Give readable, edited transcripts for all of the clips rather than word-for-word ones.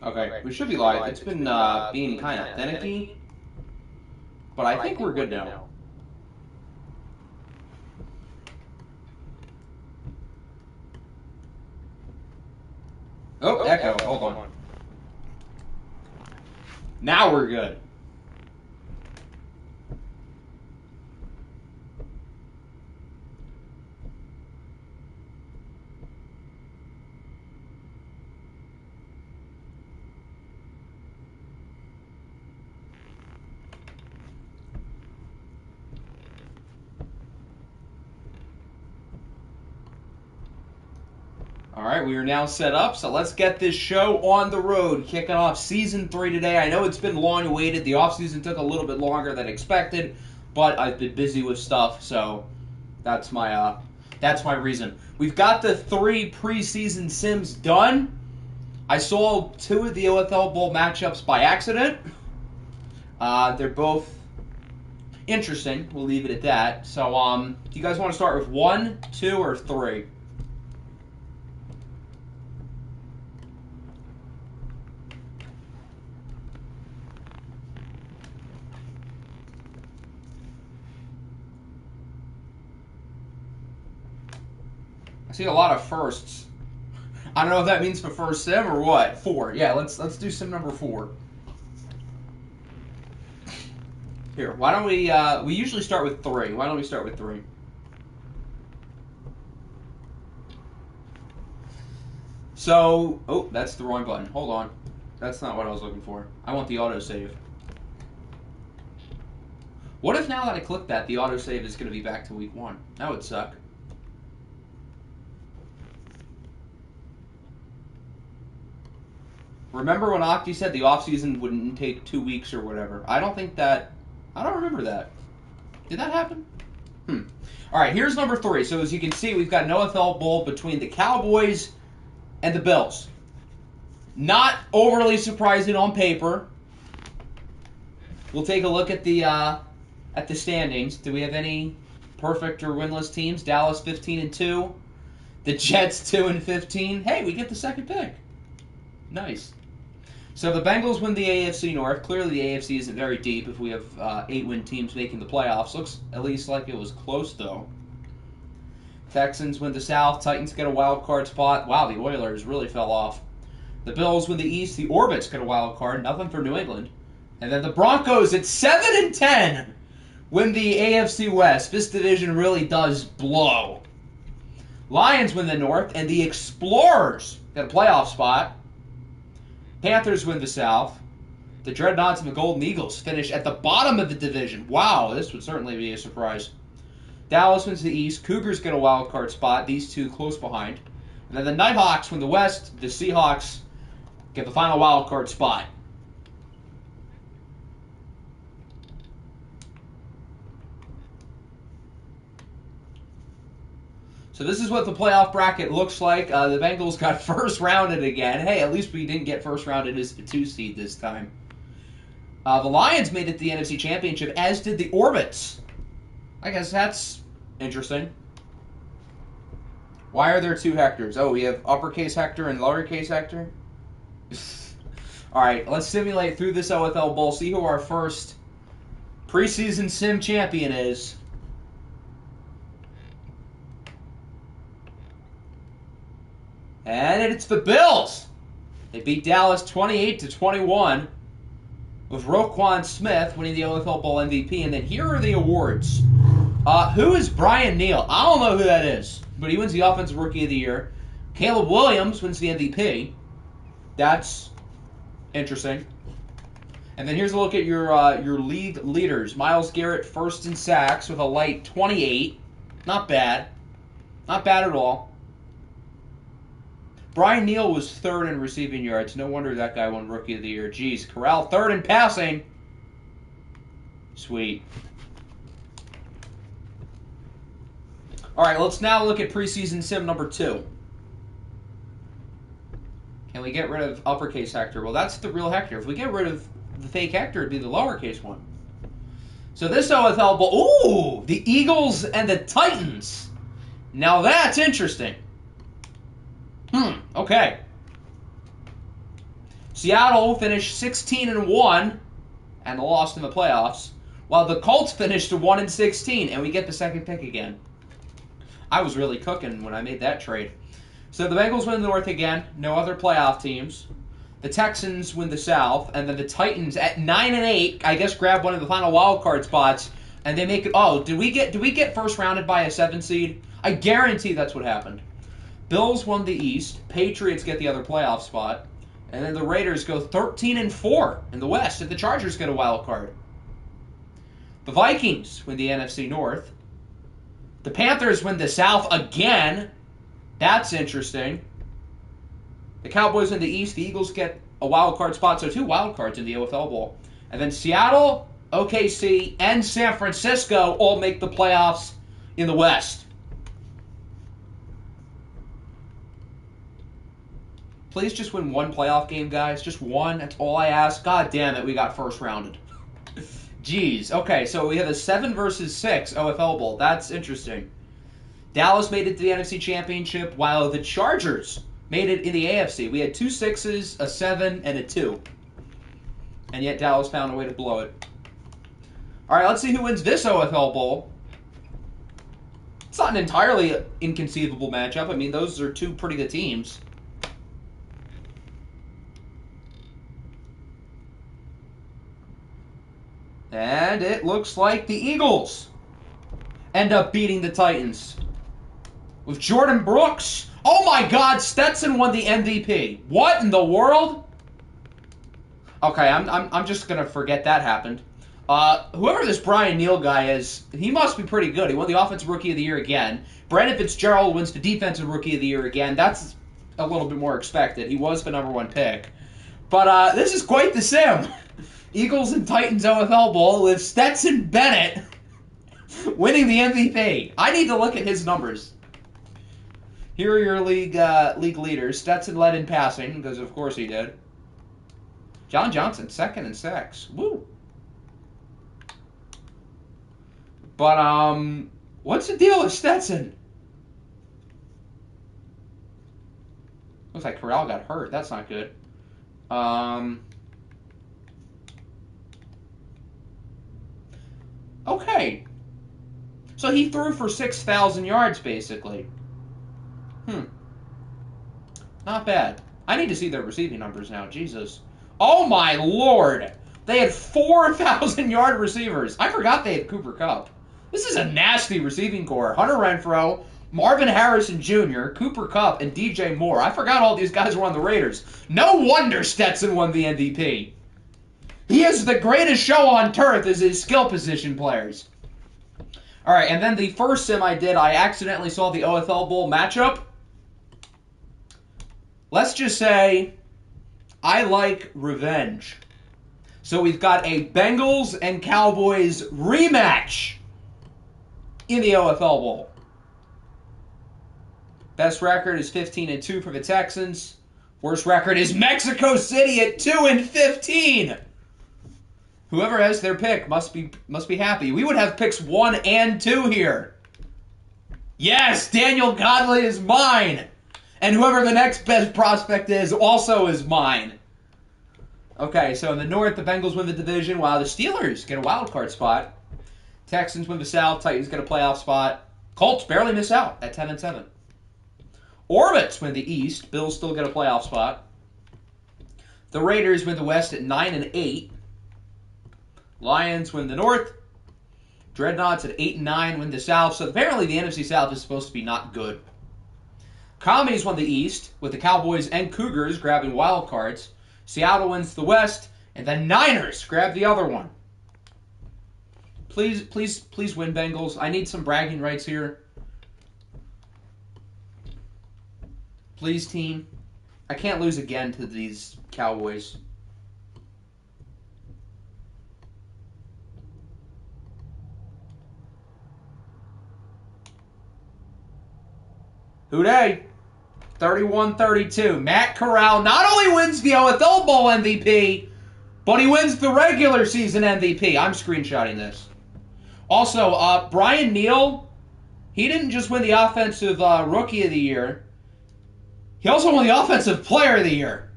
Okay, we should be live. It's been being kind of finicky, but I think we're good now. Oh, echo. Hold on. Now we're good. All right, we are now set up, so let's get this show on the road, kicking off Season 3 today. I know it's been long awaited. The offseason took a little bit longer than expected, but I've been busy with stuff, so that's my reason. We've got the 3 preseason sims done. I saw 2 of the OFL Bowl matchups by accident. They're both interesting. We'll leave it at that. So, do you guys want to start with 1, 2, or 3? I see a lot of firsts. I don't know if that means for first sim or what. 4. Yeah, let's do sim number 4. Here, why don't we usually start with 3. Why don't we start with 3? So, oh, that's the wrong button. Hold on. That's not what I was looking for. I want the autosave. What if now that I click that, the autosave is going to be back to week 1? That would suck. Remember when Octi said the offseason wouldn't take 2 weeks or whatever? I don't remember that. Did that happen? All right, here's number 3. So as you can see, we've got an OFL Bowl between the Cowboys and the Bills. Not overly surprising on paper. We'll take a look at the standings. Do we have any perfect or winless teams? Dallas 15-2. The Jets 2-15. Hey, we get the second pick. Nice. So the Bengals win the AFC North. Clearly the AFC isn't very deep if we have 8-win teams making the playoffs. Looks at least like it was close, though. Texans win the South. Titans get a wild card spot. Wow, the Oilers really fell off. The Bills win the East. The Orbits get a wild card. Nothing for New England. And then the Broncos at 7-10 win the AFC West. This division really does blow. Lions win the North. And the Explorers get a playoff spot. Panthers win the South. The Dreadnoughts and the Golden Eagles finish at the bottom of the division. Wow, this would certainly be a surprise. Dallas wins the East. Cougars get a wild card spot. These two close behind. And then the Nighthawks win the West. The Seahawks get the final wild card spot. So this is what the playoff bracket looks like. The Bengals got first rounded again. Hey, at least we didn't get first rounded as the 2 seed this time. The Lions made it to the NFC Championship, as did the Orbits. I guess that's interesting. Why are there 2 Hectors? Oh, we have uppercase Hector and lowercase Hector? All right, let's simulate through this OFL Bowl, see who our first preseason sim champion is. And it's the Bills. They beat Dallas 28-21 with Roquan Smith winning the OFL Bowl MVP. And then here are the awards. Who is Brian Neal? I don't know who that is, but he wins the Offensive Rookie of the Year. Caleb Williams wins the MVP. That's interesting. And then here's a look at your league leaders. Myles Garrett first in sacks with a light 28. Not bad. Not bad at all. Brian Neal was 3rd in receiving yards. No wonder that guy won Rookie of the Year. Jeez. Corral 3rd in passing. Sweet. All right, let's now look at preseason sim number 2. Can we get rid of uppercase Hector? Well, that's the real Hector. If we get rid of the fake Hector, it'd be the lowercase one. So this OFL Bowl, ooh, the Eagles and the Titans. Now that's interesting. Okay. Seattle finished 16-1 and lost in the playoffs, while the Colts finished 1-16, and we get the second pick again. I was really cooking when I made that trade. So the Bengals win the North again. No other playoff teams. The Texans win the South, and then the Titans at 9-8, I guess, grab one of the final wild card spots, and they make it. Oh, did we get first rounded by a 7 seed? I guarantee that's what happened. Bills won the East. Patriots get the other playoff spot, and then the Raiders go 13-4 in the West, and the Chargers get a wild card. The Vikings win the NFC North. The Panthers win the South again. That's interesting. The Cowboys in the East. The Eagles get a wild card spot, so 2 wild cards in the OFL Bowl. And then Seattle, OKC, and San Francisco all make the playoffs in the West. Please just win 1 playoff game, guys. Just 1. That's all I ask. God damn it, we got first rounded. Jeez. Okay, so we have a 7 versus 6 OFL Bowl. That's interesting. Dallas made it to the NFC Championship, while the Chargers made it in the AFC. We had 2 6s, a 7, and a 2. And yet Dallas found a way to blow it. All right, let's see who wins this OFL Bowl. It's not an entirely inconceivable matchup. I mean, those are 2 pretty good teams. And it looks like the Eagles end up beating the Titans with Jordan Brooks. Oh my God, Stetson won the MVP. What in the world? Okay, I'm just gonna forget that happened. Whoever this Brian Neal guy is, he must be pretty good. He won the Offensive Rookie of the Year again. Brandon Fitzgerald wins the Defensive Rookie of the Year again. That's a little bit more expected. He was the #1 pick. But this is quite the sim. Eagles and Titans OFL Bowl with Stetson Bennett winning the MVP. I need to look at his numbers. Here are your league leaders. Stetson led in passing, because of course he did. John Johnson, 2nd in sacks. Woo. But, what's the deal with Stetson? Looks like Corral got hurt. That's not good. Okay. So he threw for 6,000 yards, basically. Not bad. I need to see their receiving numbers now. Jesus. Oh, my Lord. They had 4,000-yard receivers. I forgot they had Cooper Kupp. This is a nasty receiving core. Hunter Renfrow, Marvin Harrison Jr., Cooper Kupp, and DJ Moore. I forgot all these guys were on the Raiders. No wonder Stetson won the MVP. He is the greatest show on turf as his skill position players. All right, and then the first sim I did, I accidentally saw the OFL Bowl matchup. Let's just say I like revenge. So we've got a Bengals and Cowboys rematch in the OFL Bowl. Best record is 15-2 for the Texans. Worst record is Mexico City at 2-15. Whoever has their pick must be happy. We would have picks 1 and 2 here. Yes, Daniel Godley is mine. And whoever the next best prospect is also is mine. Okay, so in the North, the Bengals win the division, while the Steelers get a wild card spot. Texans win the South. Titans get a playoff spot. Colts barely miss out at 10-7. Orbits win the East. Bills still get a playoff spot. The Raiders win the West at 9-8. Lions win the North. Dreadnoughts at 8-9 win the South. So apparently the NFC South is supposed to be not good. Commies won the East, with the Cowboys and Cougars grabbing wild cards. Seattle wins the West, and the Niners grab the other one. Please win, Bengals. I need some bragging rights here. Please, team. I can't lose again to these Cowboys. Hooday! 31-32. Matt Corral not only wins the OFL Bowl MVP, but he wins the regular season MVP. I'm screenshotting this. Also, Brian Neal, he didn't just win the Offensive Rookie of the Year. He also won the Offensive Player of the Year.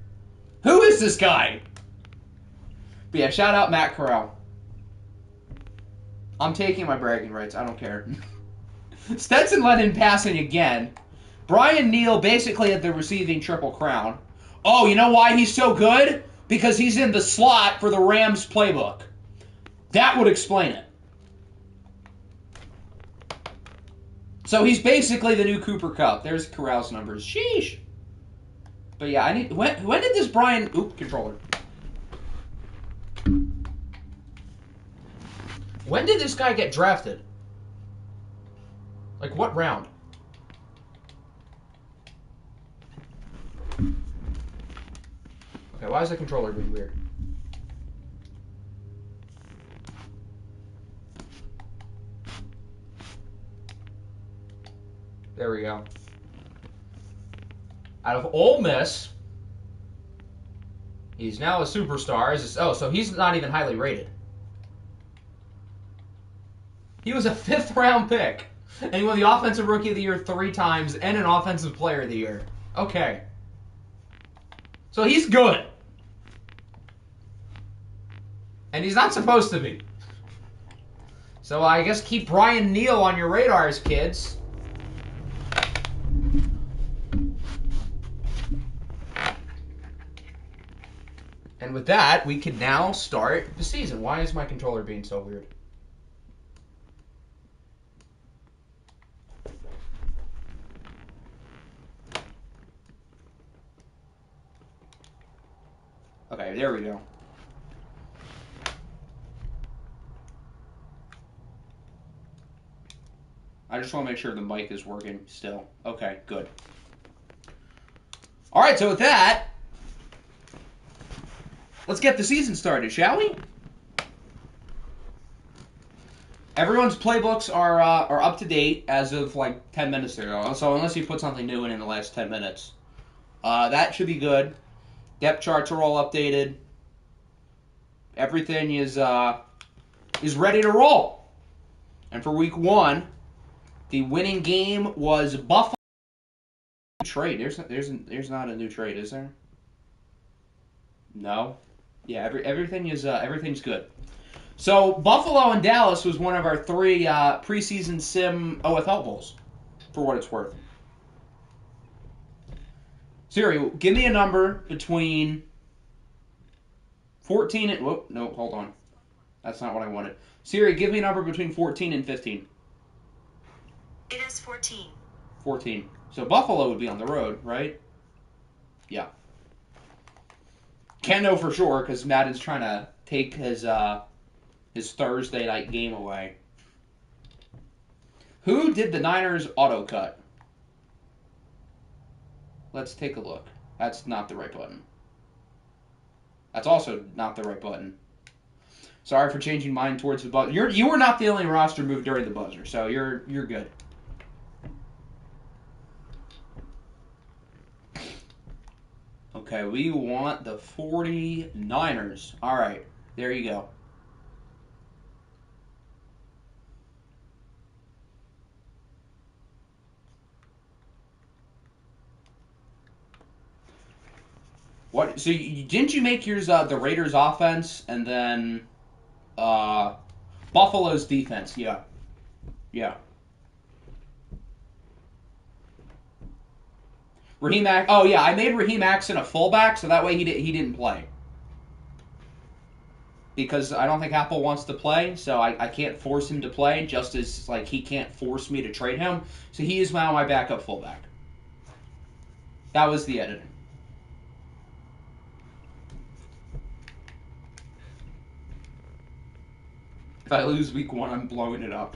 Who is this guy? But yeah, shout out Matt Corral. I'm taking my bragging rights. I don't care. Stetson led in passing again. Brian Neal basically had the receiving triple crown. Oh, you know why he's so good? Because he's in the slot for the Rams playbook. That would explain it. So he's basically the new Cooper Kupp. There's Corral's numbers. Sheesh. But yeah, I need. When did this Brian? Oop, controller. When did this guy get drafted? Like what round? Okay, why is the controller being weird? There we go. Out of Ole Miss, he's now a superstar. Oh, so he's not even highly rated. He was a 5th round pick, and he won the Offensive Rookie of the Year 3 times and an Offensive Player of the Year. Okay. So he's good. And he's not supposed to be. So I guess keep Brian Neal on your radars, kids. And with that, we can now start the season. Why is my controller being so weird? Okay, there we go. I just want to make sure the mic is working still. Okay, good. All right, so with that, let's get the season started, shall we? Everyone's playbooks are up to date as of like 10 minutes ago. So unless you put something new in the last 10 minutes, that should be good. Depth charts are all updated. Everything is ready to roll. And for week 1, the winning game was Buffalo. Trade. There's not a new trade, is there? No. Yeah, everything's good. So Buffalo and Dallas was one of our 3 preseason sim OFL bowls, for what it's worth. Siri, give me a number between 14 and... Whoop, no, hold on. That's not what I wanted. Siri, give me a number between 14 and 15. It is 14. 14. So Buffalo would be on the road, right? Yeah. Can't know for sure because Madden's trying to take his Thursday night game away. Who did the Niners auto cut? Let's take a look. That's not the right button. That's also not the right button. Sorry for changing mine towards the buzzer. You were not the only roster move during the buzzer, so you're good. Okay, we want the 49ers. All right, there you go. What? So didn't you make yours the Raiders offense and then Buffalo's defense? Yeah, yeah. Raheem Oh yeah, I made Raheem Axon a fullback so that way he didn't play because I don't think Apple wants to play, so I can't force him to play. Just as like he can't force me to trade him, so he is now my backup fullback. That was the editing. If I lose week 1, I'm blowing it up.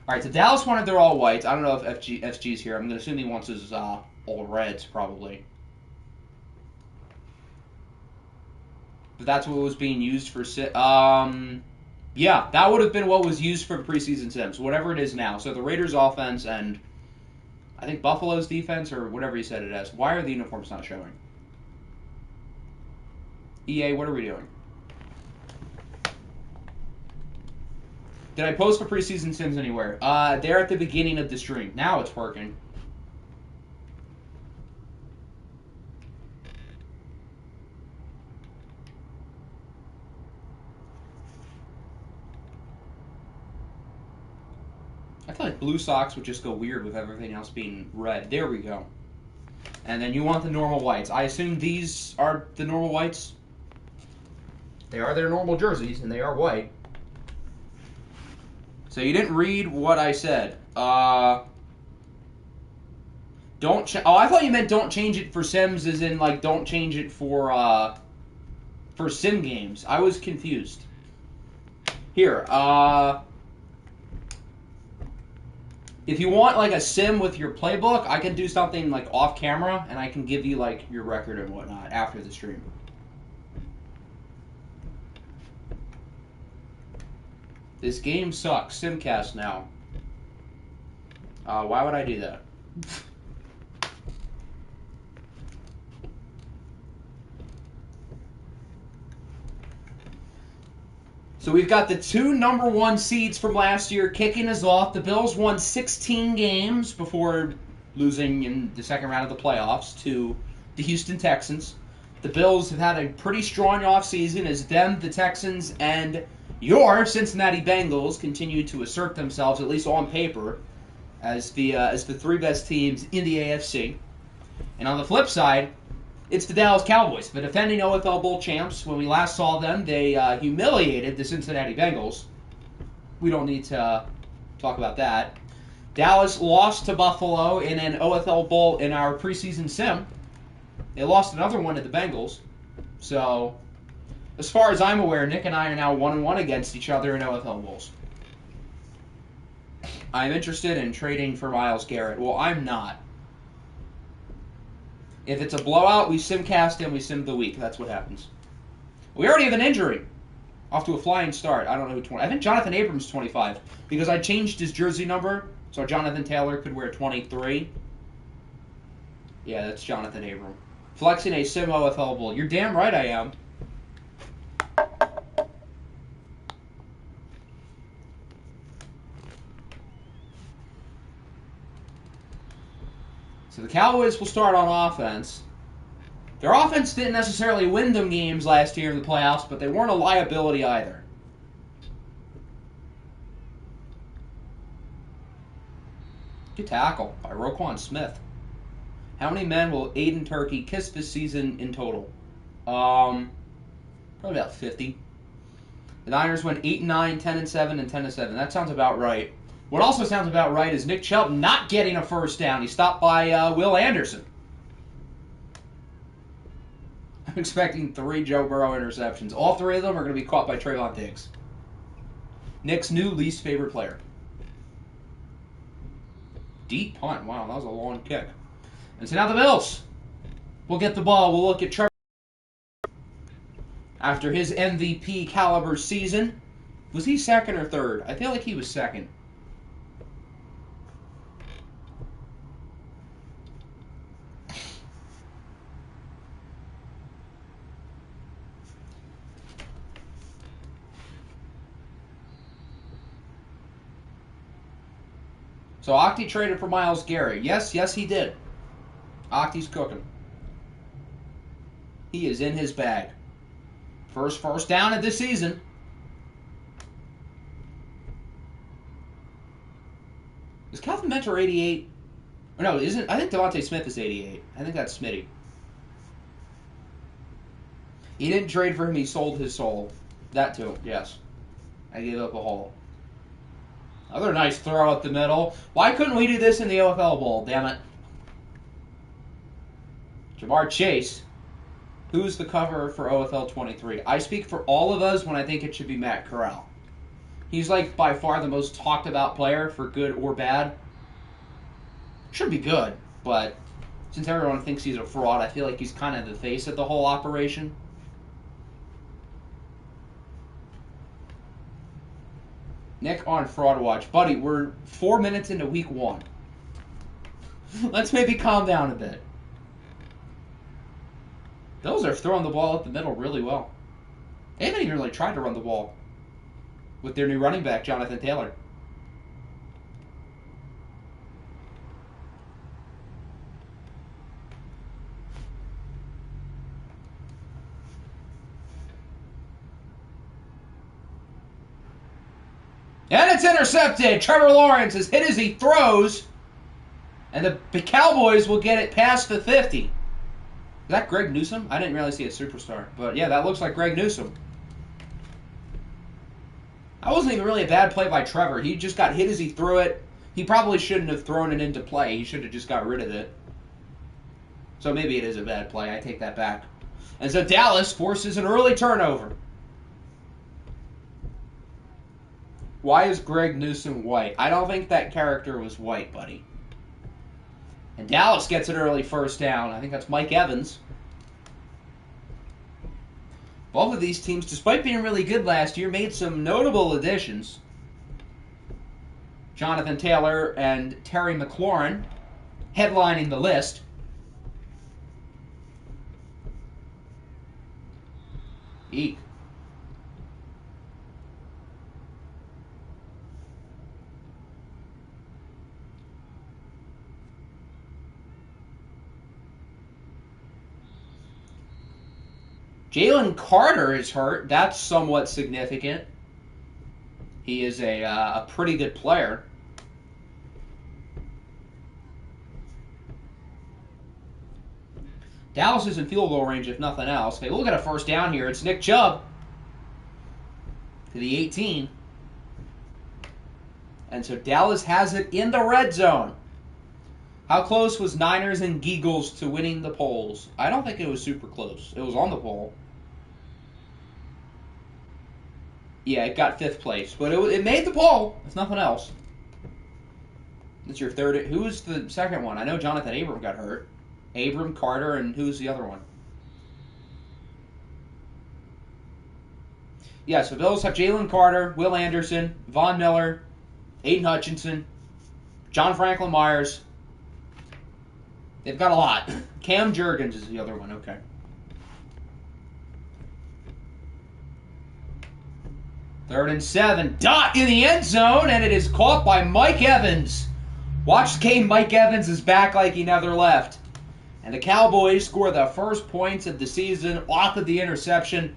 All right, so Dallas wanted their all whites. I don't know if FG's here. I'm going to assume he wants his all reds, probably. But that's what was being used for... yeah, that would have been what was used for preseason sims, whatever it is now. So the Raiders' offense and I think Buffalo's defense, or whatever you said it as. Why are the uniforms not showing? EA, what are we doing? Did I post for preseason sims anywhere? They're at the beginning of the stream. Now it's working. I feel like blue socks would just go weird with everything else being red. There we go. And then you want the normal whites. I assume these are the normal whites? They are their normal jerseys, and they are white. So you didn't read what I said. Don't I thought you meant don't change it for Sims, as in like don't change it for Sim games. I was confused. Here, if you want like a Sim with your playbook, I can do something like off camera, and I can give you like your record and whatnot after the stream. This game sucks. Simcast now. Why would I do that? So we've got the two number 1 seeds from last year kicking us off. The Bills won 16 games before losing in the second round of the playoffs to the Houston Texans. The Bills have had a pretty strong offseason as them, the Texans, and your Cincinnati Bengals continue to assert themselves, at least on paper, as the 3 best teams in the AFC. And on the flip side, it's the Dallas Cowboys, the defending OFL Bowl champs. When we last saw them, they humiliated the Cincinnati Bengals. We don't need to talk about that. Dallas lost to Buffalo in an OFL Bowl in our preseason sim. They lost another one to the Bengals. So, as far as I'm aware, Nick and I are now 1-1 against each other in OFL Bowls. I'm interested in trading for Myles Garrett. Well, I'm not. If it's a blowout, we simcast him, we sim the week. That's what happens. We already have an injury. Off to a flying start. I don't know who 20. I think Jonathan Abrams 25 because I changed his jersey number so Jonathan Taylor could wear 23. Yeah, that's Jonathan Abram. Flexing a sim OFL Bowl. You're damn right I am. So the Cowboys will start on offense. Their offense didn't necessarily win them games last year in the playoffs, but they weren't a liability either. Good tackle by Roquan Smith. How many men will Aiden Turkey kiss this season in total? Probably about 50. The Niners went 8-9, 10-7, and 10-7. That sounds about right. What also sounds about right is Nick Chubb not getting a first down. He stopped by Will Anderson. I'm expecting 3 Joe Burrow interceptions. All 3 of them are going to be caught by Trayvon Diggs. Nick's new least favorite player. Deep punt. Wow, that was a long kick. And so now the Bills will get the ball. We'll look at Trevor after his MVP caliber season. Was he second or third? I feel like he was second. So Octi traded for Myles Garrett. Yes, he did. Octi's cooking. He is in his bag. First down of this season. Is Calvin Mentor 88? Or no, isn't? I think Devontae Smith is 88. I think that's Smitty. He didn't trade for him. He sold his soul. That too, yes. I gave up a hole. Another nice throw up the middle. Why couldn't we do this in the OFL Bowl? Damn it. Jamar Chase. Who's the cover for OFL 23? I speak for all of us when I think it should be Matt Corral. He's like by far the most talked about player for good or bad. Should be good, but since everyone thinks he's a fraud, I feel like he's kind of the face of the whole operation. Nick on Fraud Watch. Buddy, we're 4 minutes into week 1. Let's maybe calm down a bit. Those are throwing the ball up the middle really well. They haven't even really tried to run the ball with their new running back, Jonathan Taylor. And it's intercepted. Trevor Lawrence is hit as he throws. And the Cowboys will get it past the 50. Is that Greg Newsome? I didn't realize he had Superstar. But yeah, that looks like Greg Newsome. That wasn't even really a bad play by Trevor. He just got hit as he threw it. He probably shouldn't have thrown it into play. He should have just got rid of it. So maybe it is a bad play. I take that back. And so Dallas forces an early turnover. Why is Greg Newsome white? I don't think that character was white, buddy. And Dallas gets an early first down. I think that's Mike Evans. Both of these teams, despite being really good last year, made some notable additions. Jonathan Taylor and Terry McLaurin headlining the list. Eek. Jalen Carter is hurt. That's somewhat significant. He is a pretty good player. Dallas is in field goal range, if nothing else. Okay, we'll get a first down here. It's Nick Chubb to the 18. And so Dallas has it in the red zone. How close was Niners and Geagles to winning the polls? I don't think it was super close. It was on the poll. Yeah, it got 5th place. But it made the poll, if nothing else. That's your third. Who was the second one? I know Jonathan Abram got hurt. Abram, Carter, and who's the other one? Yeah, so Bills have Jalen Carter, Will Anderson, Von Miller, Aiden Hutchinson, John Franklin Myers. They've got a lot. Cam Jurgens is the other one. Okay. Third and 7. Dot in the end zone, and it is caught by Mike Evans. Watch the game. Mike Evans is back like he never left. And the Cowboys score the first points of the season off of the interception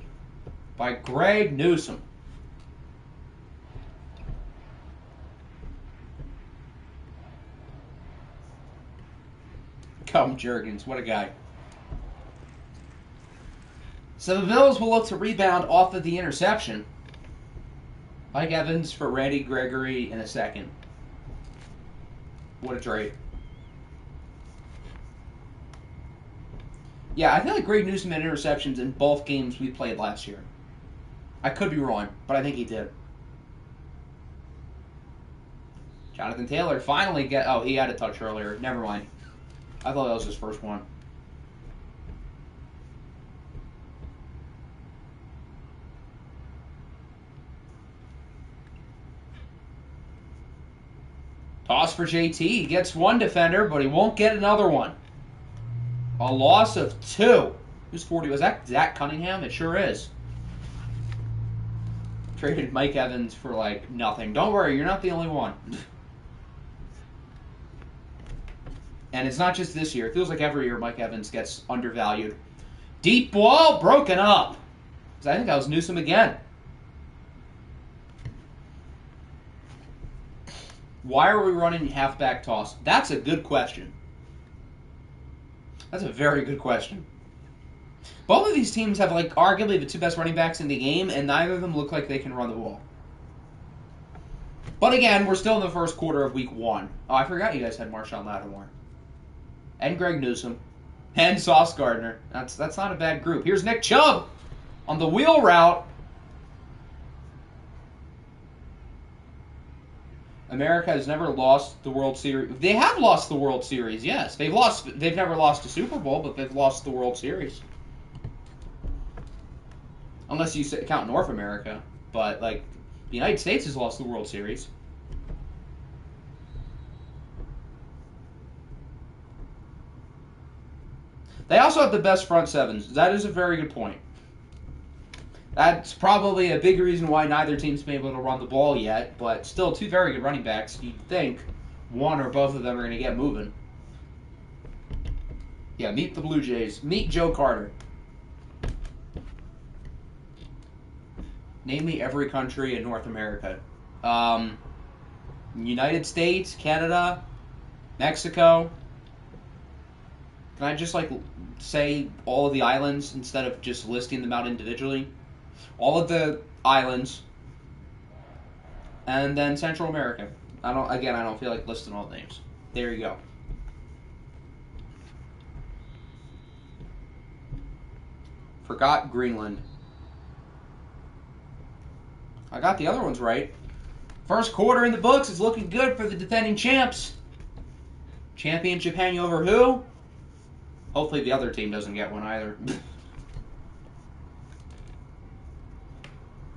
by Greg Newsome. Come Jurgens, what a guy. So the Bills will look to rebound off of the interception. Mike Evans for Randy Gregory in a second. What a trade. Yeah, I feel like Greg Newsome had interceptions in both games we played last year. I could be wrong, but I think he did. Jonathan Taylor finally he had a touch earlier. Never mind. I thought that was his first one. Toss for JT. He gets one defender, but he won't get another one. A loss of 2. Who's 40? Was that Zach Cunningham? It sure is. Traded Mike Evans for, like, nothing. Don't worry, you're not the only one. And it's not just this year. It feels like every year Mike Evans gets undervalued. Deep ball, broken up. I think that was Newsome again. Why are we running halfback toss? That's a good question. That's a very good question. Both of these teams have, like, arguably the 2 best running backs in the game, and neither of them look like they can run the ball. But again, we're still in the first quarter of week 1. Oh, I forgot you guys had Marshawn Lattimore. And Greg Newsome. And Sauce Gardner. That's not a bad group. Here's Nick Chubb on the wheel route. America has never lost the World Series. They have lost the World Series, yes. They've never lost a Super Bowl, but they've lost the World Series. Unless you count North America. But, like, the United States has lost the World Series. They also have the best front sevens. That is a very good point. That's probably a big reason why neither team's been able to run the ball yet, but still 2 very good running backs. You'd think one or both of them are going to get moving. Yeah, meet the Blue Jays. Meet Joe Carter. Name me every country in North America. United States, Canada, Mexico. Can I just, like, say all of the islands instead of just listing them out individually? All of the islands. And then Central America. I don't feel like listing all the names. There you go. Forgot Greenland. I got the other ones right. First quarter in the books is looking good for the defending champs. Championship hanging over who? Hopefully the other team doesn't get one either.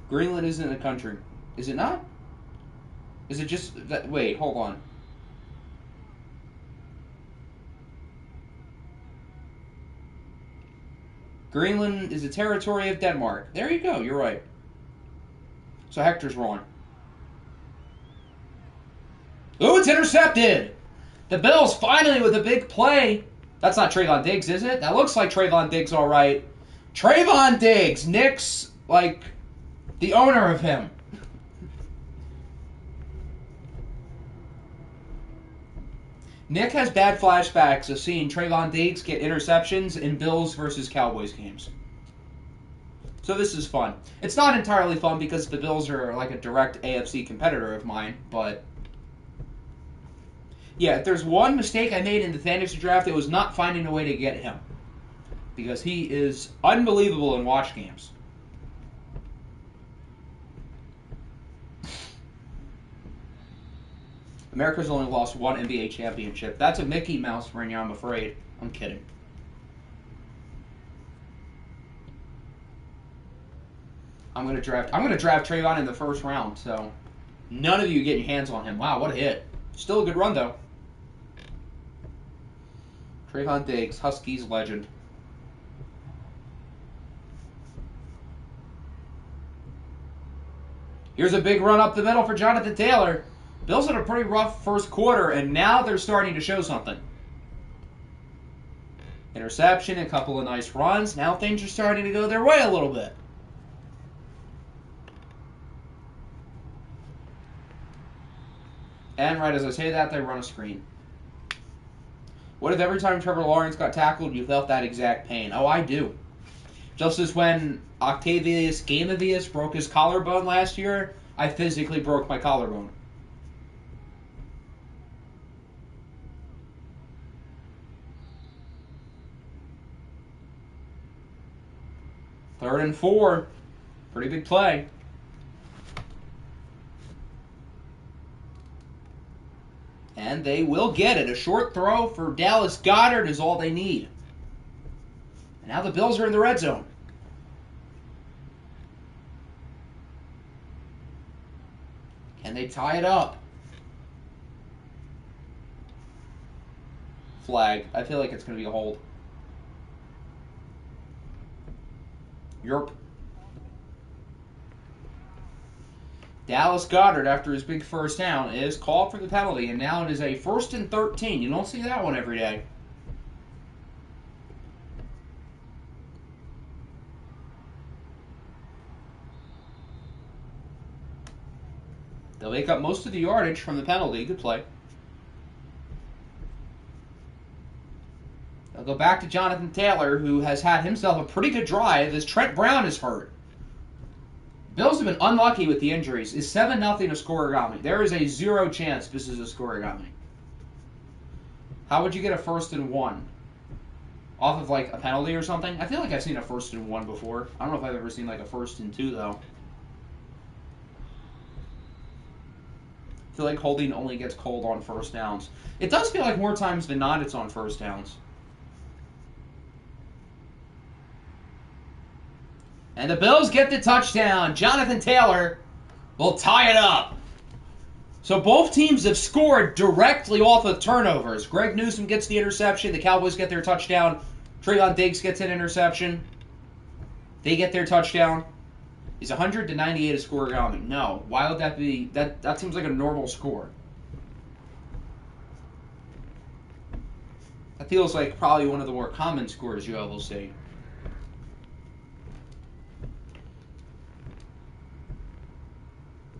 Greenland isn't a country. Is it not? Is it just that? Wait, hold on. Greenland is a territory of Denmark. There you go. You're right. So Hector's wrong. Ooh, it's intercepted! The Bills finally with a big play. That's not Trayvon Diggs, is it? That looks like Trayvon Diggs, all right. Trayvon Diggs, Nick's, like, the owner of him. Nick has bad flashbacks of seeing Trayvon Diggs get interceptions in Bills versus Cowboys games. So this is fun. It's not entirely fun because the Bills are like a direct AFC competitor of mine, but yeah, if there's one mistake I made in the fantasy draft, it was not finding a way to get him. Because he is unbelievable in watch games. America's only lost one NBA championship. That's a Mickey Mouse ring, I'm afraid. I'm kidding. I'm gonna draft Trayvon in the first round, so none of you get your hands on him. Wow, what a hit. Still a good run though. Trayvon Diggs, Huskies legend. Here's a big run up the middle for Jonathan Taylor. Bills had a pretty rough first quarter, and now they're starting to show something. Interception, a couple of nice runs. Now things are starting to go their way a little bit. And right as I say that, they run a screen. What if every time Trevor Lawrence got tackled, you felt that exact pain? Oh, I do. Just as when Octavius Gamevius broke his collarbone last year, I physically broke my collarbone. Third and 4. Pretty big play. And they will get it. A short throw for Dallas Goedert is all they need. And now the Bills are in the red zone. Can they tie it up? Flag. I feel like it's going to be a hold. Yerp. Dallas Goedert, after his big first down, is called for the penalty, and now it is a 1st and 13. You don't see that one every day. They'll make up most of the yardage from the penalty. Good play. They'll go back to Jonathan Taylor, who has had himself a pretty good drive as Trent Brown is hurt. Bills have been unlucky with the injuries. Is 7-0 a scoregami? There is a 0 chance this is a scoregami. How would you get a 1st and 1? Off of like a penalty or something? I feel like I've seen a 1st and 1 before. I don't know if I've ever seen like a 1st and 2 though. I feel like holding only gets called on first downs. It does feel like more times than not it's on first downs. And the Bills get the touchdown. Jonathan Taylor will tie it up. So both teams have scored directly off of turnovers. Greg Newsome gets the interception. The Cowboys get their touchdown. Trayvon Diggs gets an interception. They get their touchdown. Is 100-98 a scoregami? No. Why would that be? That seems like a normal score. That feels like probably one of the more common scores you will see.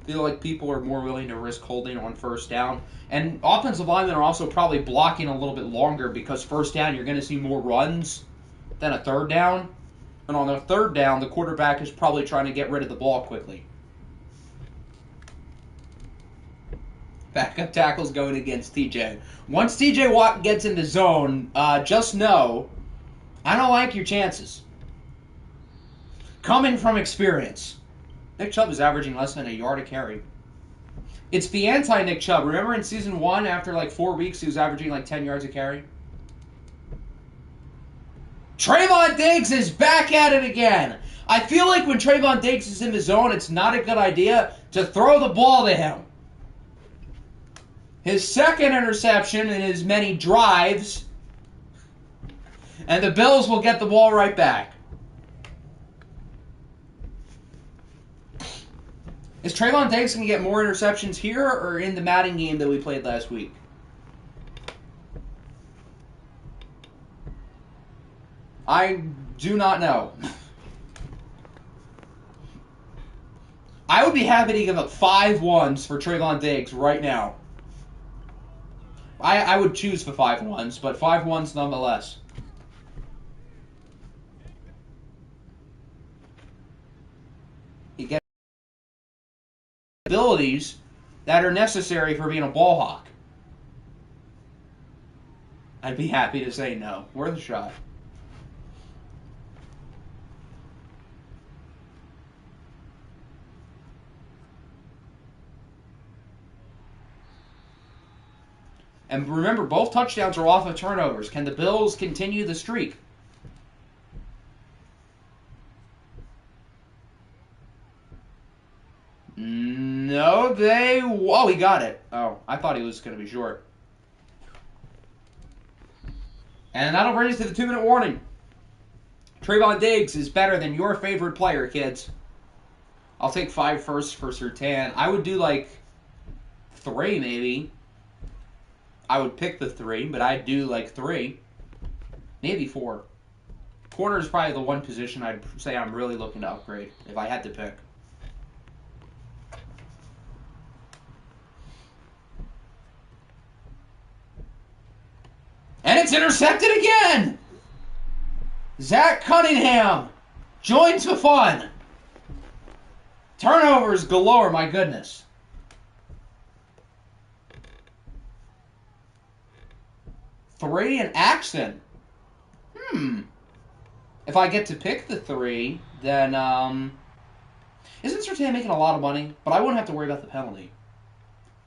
Feel like people are more willing to risk holding on first down. And offensive linemen are also probably blocking a little bit longer because first down you're going to see more runs than a third down. And on a third down, the quarterback is probably trying to get rid of the ball quickly. Backup tackle's going against TJ. Once TJ Watt gets in the zone, just know, I don't like your chances. Coming from experience. Nick Chubb is averaging less than a yard a carry. It's the anti-Nick Chubb. Remember in season 1, after like 4 weeks, he was averaging like 10 yards a carry? Trayvon Diggs is back at it again. I feel like when Trayvon Diggs is in the zone, it's not a good idea to throw the ball to him. His second interception in his many drives, and the Bills will get the ball right back. Is Trayvon Diggs going to get more interceptions here or in the Madden game that we played last week? I do not know. I would be happy to give up 5 ones for Trayvon Diggs right now. I would choose for 5 ones, but 5 ones nonetheless. He gets abilities that are necessary for being a ball hawk. I'd be happy to say no. Worth a shot. And remember, both touchdowns are off of turnovers. Can the Bills continue the streak? No, they... Oh, he got it. Oh, I thought he was going to be short. And that'll bring us to the 2-minute warning. Trayvon Diggs is better than your favorite player, kids. I'll take 5 first for Surtain. I would do like 3 maybe. I would pick the 3, but I'd do like 3. Maybe 4. Corner is probably the one position I'd say I'm really looking to upgrade if I had to pick. And it's intercepted again! Zach Cunningham joins the fun. Turnovers galore, my goodness. Three and Axton. If I get to pick the 3, then, isn't Surtain making a lot of money? But I wouldn't have to worry about the penalty.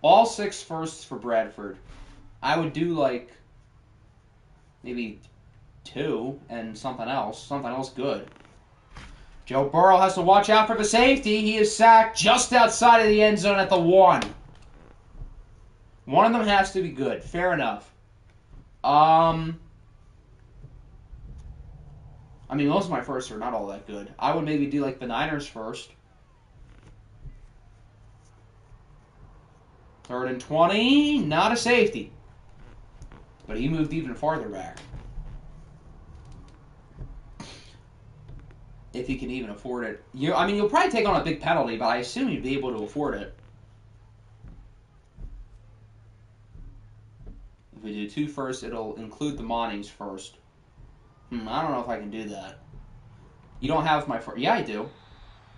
All 6 firsts for Bradford. I would do, like, maybe 2 and something else good. Joe Burrow has to watch out for the safety. He is sacked just outside of the end zone at the 1. One of them has to be good. Fair enough. I mean, most of my firsts are not all that good. I would maybe do like the Niners first. 3rd and 20. Not a safety. But he moved even farther back. If he can even afford it. I mean, you'll probably take on a big penalty, but I assume you'd be able to afford it. If we do 2 first, it'll include the Monties first. I don't know if I can do that. You don't have my first. Yeah, I do.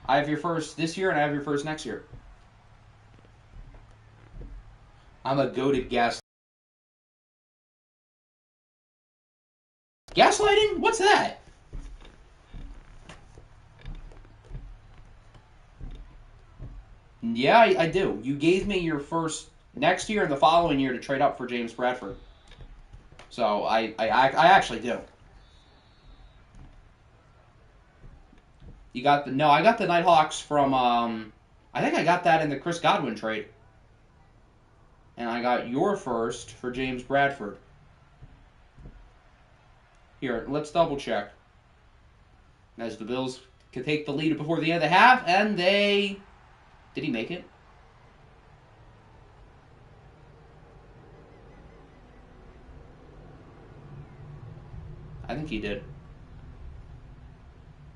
I have your first this year, and I have your first next year. I'm a goated gas. Gaslighting? What's that? Yeah, I do. You gave me your first next year and the following year to trade up for James Bradford. So I actually do. You got the I got the Nighthawks from I think I got that in the Chris Godwin trade. And I got your first for James Bradford. Here, let's double check. As the Bills could take the lead before the end of the half, and they... Did he make it? I think he did.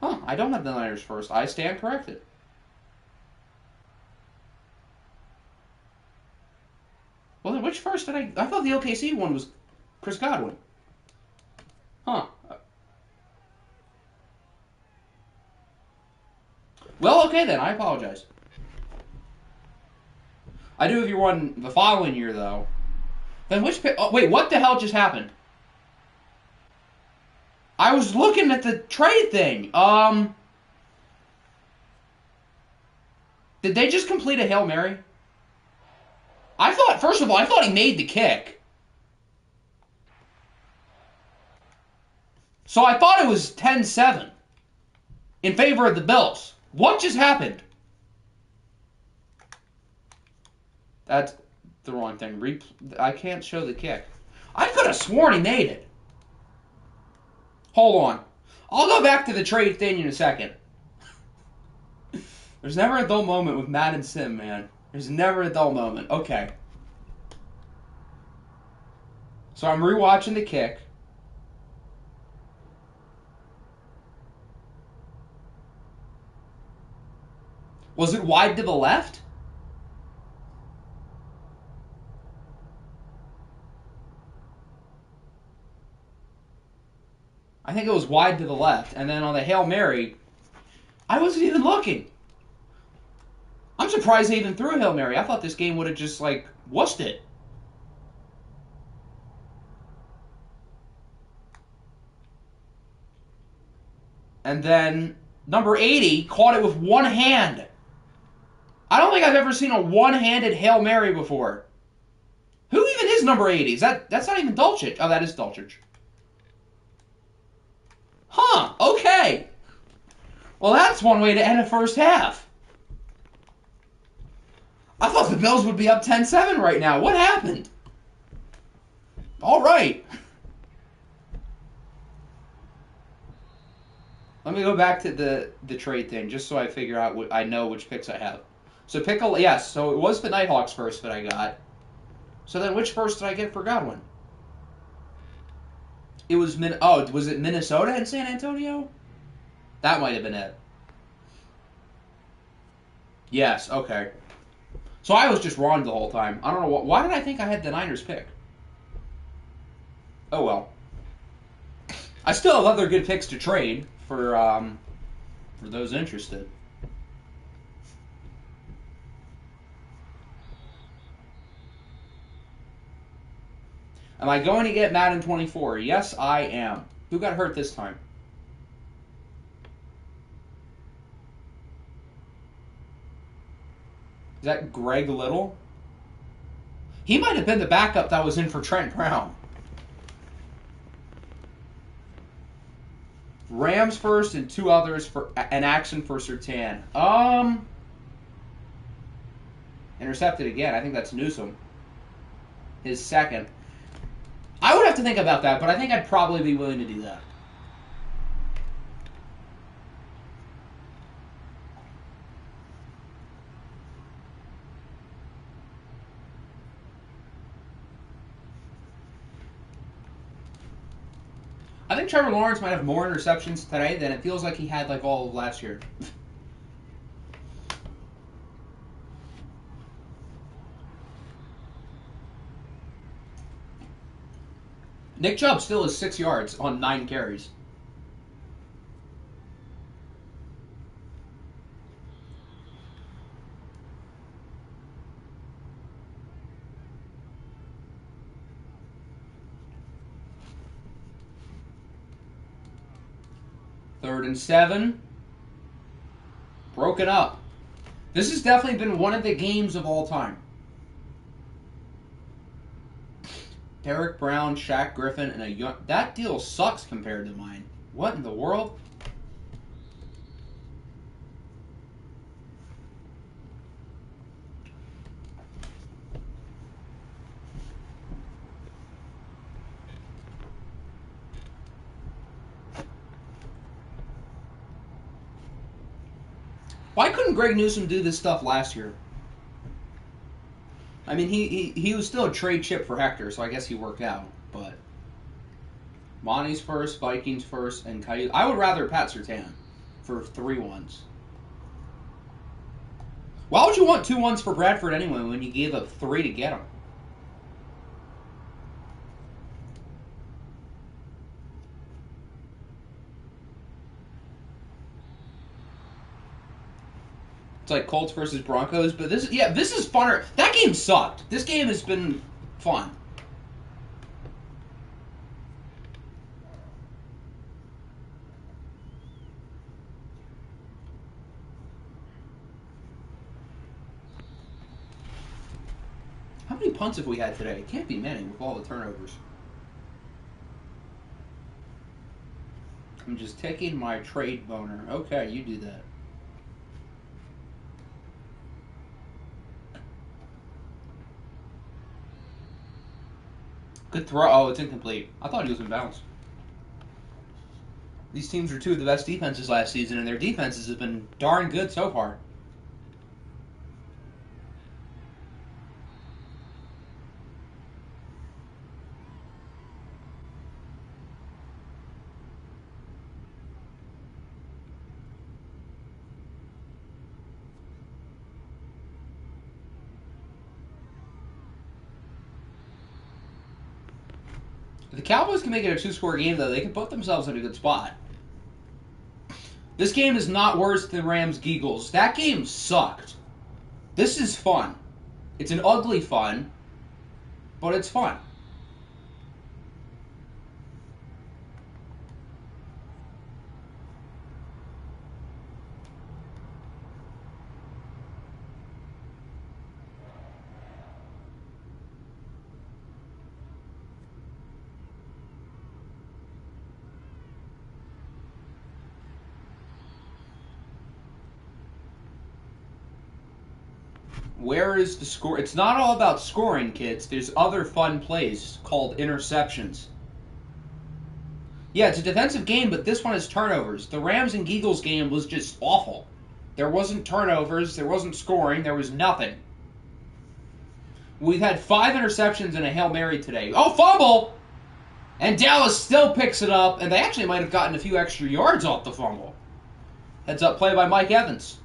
Huh, I don't have the Niners first. I stand corrected. Well, then which first did I thought the OKC one was Chris Godwin. Huh. Well, okay then. I apologize. I do if you won the following year, though. Then which pick? Oh, wait, what the hell just happened? I was looking at the trade thing. Did they just complete a Hail Mary? I thought, first of all, I thought he made the kick. So I thought it was 10-7 in favor of the Bills. What just happened? That's the wrong thing. I can't show the kick. I could have sworn he made it. Hold on. I'll go back to the trade thing in a second. There's never a dull moment with Matt and Sim, man. There's never a dull moment. Okay. So I'm rewatching the kick. Was it wide to the left? I think it was wide to the left. And then on the Hail Mary, I wasn't even looking. I'm surprised they even threw a Hail Mary. I thought this game would have just, like, wussed it. And then number 80 caught it with one hand. I don't think I've ever seen a one-handed Hail Mary before. Who even is number 80? That's not even Dulcich. Oh, that is Dulcich. Huh, okay. Well, that's one way to end a first half. I thought the Bills would be up 10-7 right now. What happened? All right. Let me go back to the trade thing, just so I figure out what I know which picks I have. So yes, so it was the Nighthawks first that I got. So then which first did I get for Godwin? It was was it Minnesota and San Antonio? That might have been it. Yes, okay. So I was just wrong the whole time. I don't know why did I think I had the Niners pick? Oh well. I still have other good picks to trade for those interested. Am I going to get Madden 24? Yes, I am. Who got hurt this time? Is that Greg Little? He might have been the backup that was in for Trent Brown. Rams first and two others for an action for Surtain. Intercepted again. I think that's Newsom. His second. I would have to think about that, but I think I'd probably be willing to do that. I think Trevor Lawrence might have more interceptions today than it feels like he had like all of last year. Nick Chubb still is 6 yards on 9 carries. Third and 7. Broken up. This has definitely been one of the games of all time. Derek Brown, Shaq Griffin, and a young... That deal sucks compared to mine. What in the world? Why couldn't Greg Newsom do this stuff last year? I mean, he was still a trade chip for Hector, so I guess he worked out. But Monty's first, Vikings first, and Coyote. I would rather Pat Surtain for 3 ones. Why would you want 2 ones for Bradford anyway when you gave up 3 to get him? like Colts versus Broncos, but this is funner. That game sucked. This game has been fun. How many punts have we had today? It can't be many with all the turnovers. I'm just taking my trade boner. Okay, you do that. Good throw. Oh, it's incomplete. I thought he was in bounds. These teams are two of the best defenses last season, and their defenses have been darn good so far. If the Cowboys can make it a two-score game, though, they can put themselves in a good spot. This game is not worse than Rams-Eagles. That game sucked. This is fun. It's an ugly fun, but it's fun. Where is the score? It's not all about scoring, kids. There's other fun plays called interceptions. Yeah, it's a defensive game, but this one is turnovers. The Rams and Eagles game was just awful. There wasn't turnovers, there wasn't scoring, there was nothing. We've had 5 interceptions and a Hail Mary today. Oh, fumble! And Dallas still picks it up, and they actually might have gotten a few extra yards off the fumble. Heads up play by Mike Evans.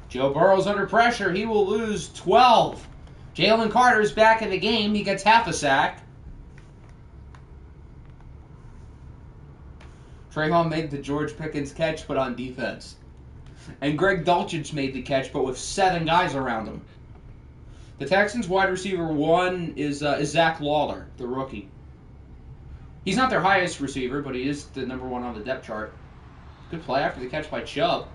Joe Burrow's under pressure. He will lose 12. Jalen Carter's back in the game. He gets half a sack. Trayvon made the George Pickens catch, but on defense. And Greg Dulcich made the catch, but with 7 guys around him. The Texans' wide receiver 1 is Zach Lawler, the rookie. He's not their highest receiver, but he is the number 1 on the depth chart. Good play after the catch by Chubb.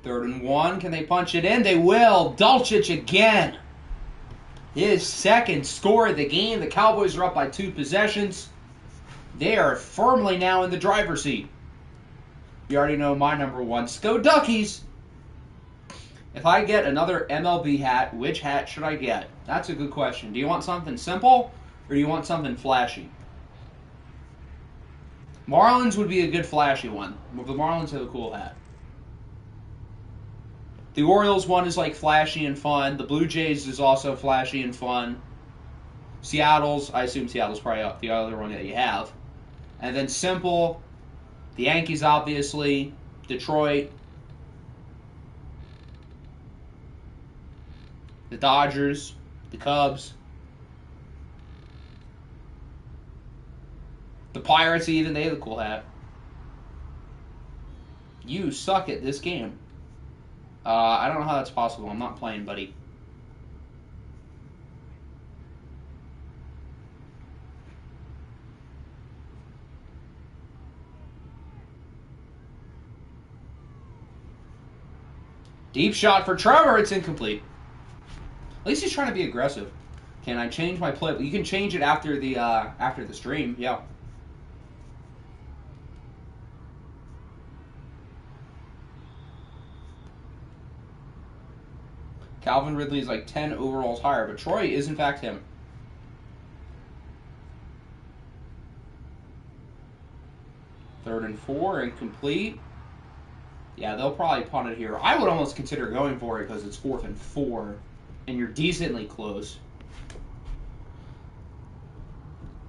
Third and 1. Can they punch it in? They will. Dulcich again. His second score of the game. The Cowboys are up by 2 possessions. They are firmly now in the driver's seat. You already know my number 1. Go Duckies! If I get another MLB hat, which hat should I get? That's a good question. Do you want something simple, or do you want something flashy? Marlins would be a good flashy one. The Marlins have a cool hat. The Orioles one is like flashy and fun. The Blue Jays is also flashy and fun. Seattle's, I assume Seattle's probably the other one that you have. And then simple, the Yankees obviously, Detroit, the Dodgers, the Cubs, the Pirates even, they have a cool hat. You suck at this game. I don't know how that's possible. I'm not playing, buddy. Deep shot for Trevor. It's incomplete. At least he's trying to be aggressive. Can I change my play? You can change it after the stream. Yeah. Calvin Ridley is like 10 overalls higher, but Troy is in fact him. Third and 4, incomplete. Yeah, they'll probably punt it here. I would almost consider going for it because it's 4th and 4. and you're decently close.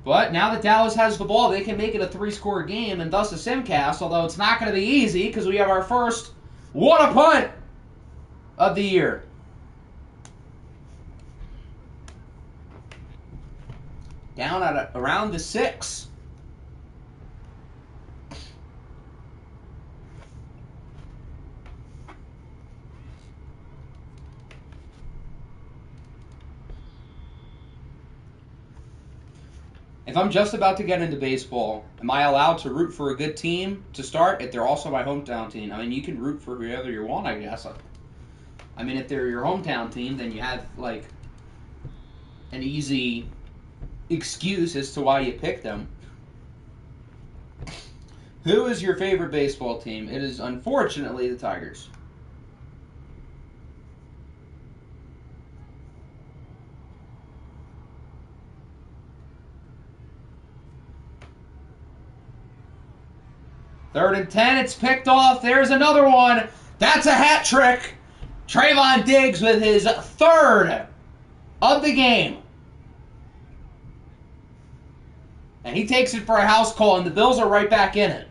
But now that Dallas has the ball, they can make it a 3-score game and thus a simcast, although it's not going to be easy because we have our first what a punt of the year. Down at around the 6. If I'm just about to get into baseball, am I allowed to root for a good team to start if they're also my hometown team? I mean, you can root for whoever you want, I guess. I mean, if they're your hometown team, then you have, like, an easy excuse as to why you picked them. Who is your favorite baseball team? It is, unfortunately, the Tigers. Third and 10, it's picked off. There's another one. That's a hat trick. Trayvon Diggs with his 3rd of the game. And he takes it for a house call, and the Bills are right back in it.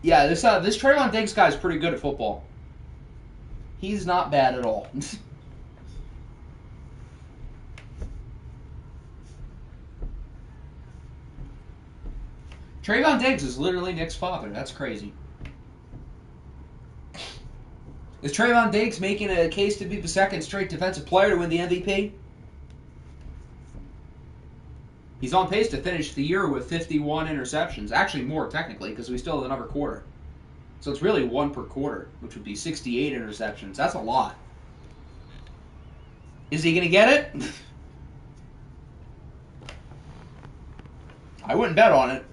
Yeah, this Trayvon Diggs guy is pretty good at football. He's not bad at all. Trayvon Diggs is literally Nick's father. That's crazy. Is Trayvon Diggs making a case to be the 2nd straight defensive player to win the MVP? He's on pace to finish the year with 51 interceptions. Actually more, technically, because we still have another quarter. So it's really 1 per quarter, which would be 68 interceptions. That's a lot. Is he going to get it? I wouldn't bet on it.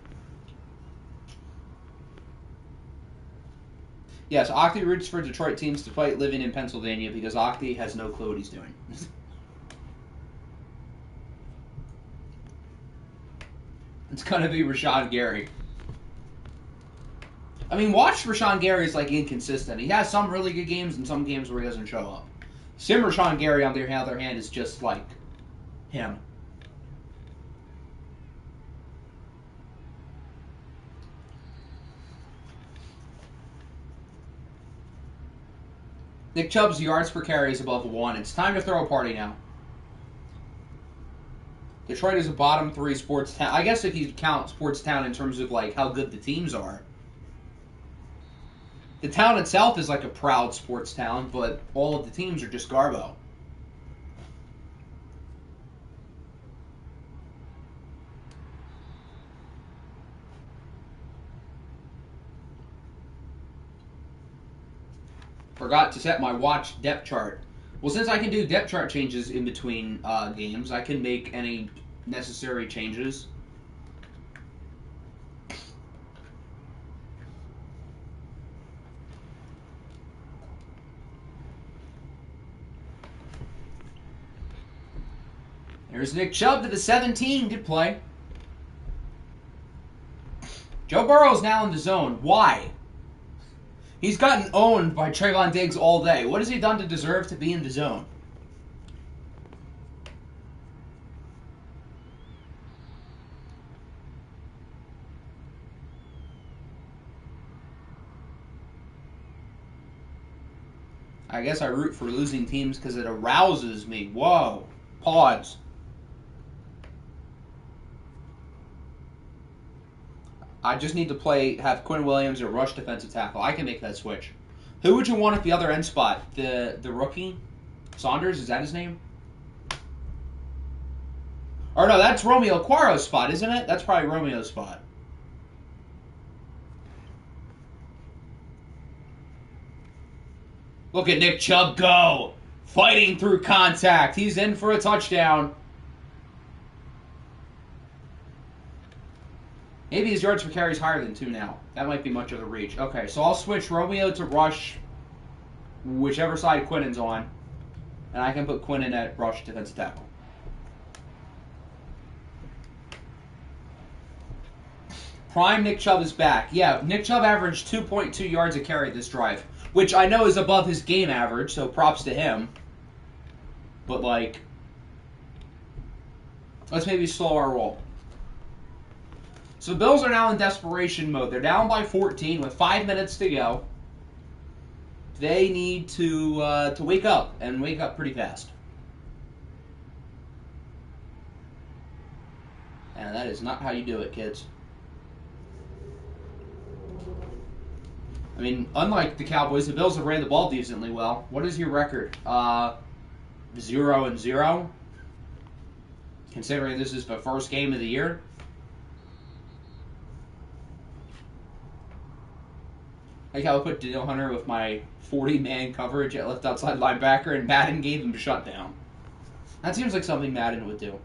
Yes, Octi roots for Detroit teams despite living in Pennsylvania because Octi has no clue what he's doing. It's going to be Rashawn Gary. I mean, watch Rashawn Gary is like inconsistent. He has some really good games and some games where he doesn't show up. Sim Rashawn Gary, on the other hand, is just like him. Nick Chubb's yards per carry is above 1. It's time to throw a party now. Detroit is a bottom 3 sports town. I guess if you count sports town in terms of like how good the teams are. The town itself is like a proud sports town, but all of the teams are just garbo. Forgot to set my watch depth chart. Well, since I can do depth chart changes in between games, I can make any necessary changes. There's Nick Chubb to the 17. Good play. Joe Burrow's now in the zone. Why? He's gotten owned by Trayvon Diggs all day. What has he done to deserve to be in the zone? I guess I root for losing teams because it arouses me. Whoa. Pause. I just need to have Quinn Williams or rush defensive tackle. I can make that switch. Who would you want at the other end spot? The rookie? Saunders? Is that his name? Or no, that's Romeo Quaro's spot, isn't it? That's probably Romeo's spot. Look at Nick Chubb go. Fighting through contact. He's in for a touchdown. Maybe his yards per carry is higher than 2 now. That might be much of a reach. Okay, so I'll switch Romeo to rush, whichever side Quinnen's on. And I can put Quinnen at rush defensive tackle. Prime Nick Chubb is back. Yeah, Nick Chubb averaged 2.2 yards a carry this drive, which I know is above his game average, so props to him. But, like, let's maybe slow our roll. So the Bills are now in desperation mode. They're down by 14 with 5 minutes to go. They need to wake up, and wake up pretty fast. And that is not how you do it, kids. I mean, unlike the Cowboys, the Bills have ran the ball decently well. What is your record? 0-0? Considering this is the first game of the year? I think I would put Daniel Hunter with my 40-man coverage at left outside linebacker, and Madden gave him a shutdown. That seems like something Madden would do.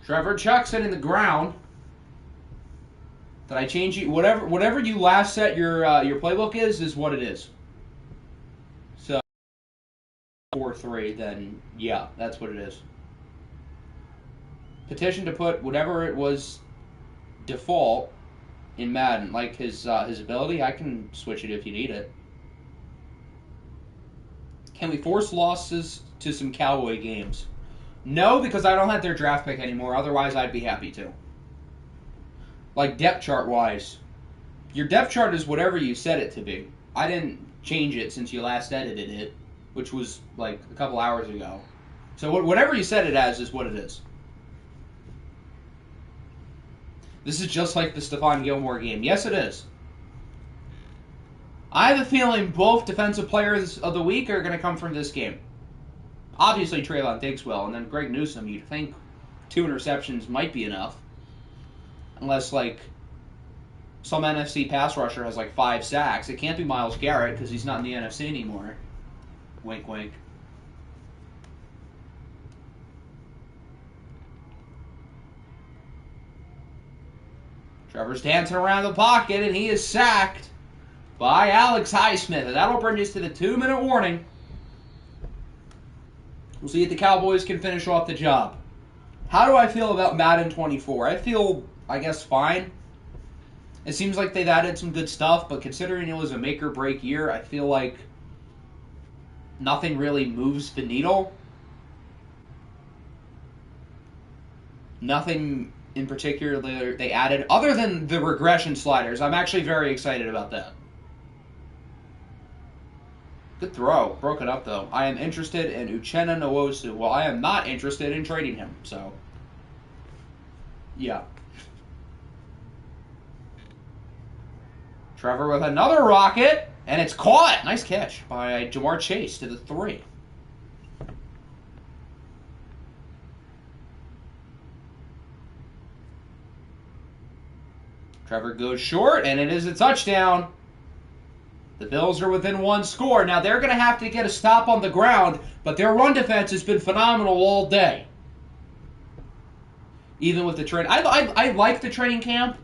Trevor chucks it in the ground. Did I change you? Whatever you last set your playbook is what it is. So 4-3, then yeah, that's what it is. Petition to put whatever it was default in Madden, like his ability. I can switch it if you need it. Can we force losses to some Cowboy games? No, because I don't have their draft pick anymore. Otherwise, I'd be happy to. Like depth chart wise, your depth chart is whatever you set it to be. I didn't change it since you last edited it, which was like a couple hours ago. So whatever you set it as is what it is. This is just like the Stephon Gilmore game. Yes, it is. I have a feeling both defensive players of the week are going to come from this game. Obviously, Treylon Diggs will, and then Greg Newsome, you'd think 2 interceptions might be enough. Unless, like, some NFC pass rusher has, like, 5 sacks. It can't be Myles Garrett because he's not in the NFC anymore. Wink, wink. Trevor's dancing around the pocket, and he is sacked by Alex Highsmith. And that'll bring us to the 2-minute warning. We'll see if the Cowboys can finish off the job. How do I feel about Madden 24? I feel, I guess, fine. It seems like they've added some good stuff, but considering it was a make-or-break year, I feel like nothing really moves the needle. Nothing in particular they added, other than the regression sliders. I'm actually very excited about that. Good throw. Broken up, though. I am interested in Uchenna Nwosu. Well, I am not interested in trading him, so yeah. Trevor with another rocket, and it's caught. Nice catch by Jamar Chase to the 3. Trevor goes short, and it is a touchdown. The Bills are within 1 score. Now, they're going to have to get a stop on the ground, but their run defense has been phenomenal all day. Even with the training. I like the training camp.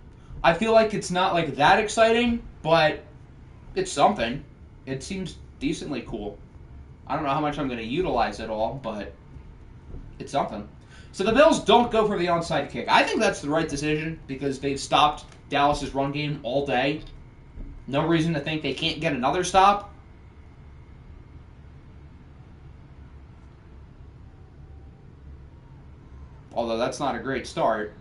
I feel like it's not like that exciting, but it's something. It seems decently cool. I don't know how much I'm going to utilize it all, but it's something. So the Bills don't go for the onside kick. I think that's the right decision because they've stopped Dallas's run game all day. No reason to think they can't get another stop. Although that's not a great start.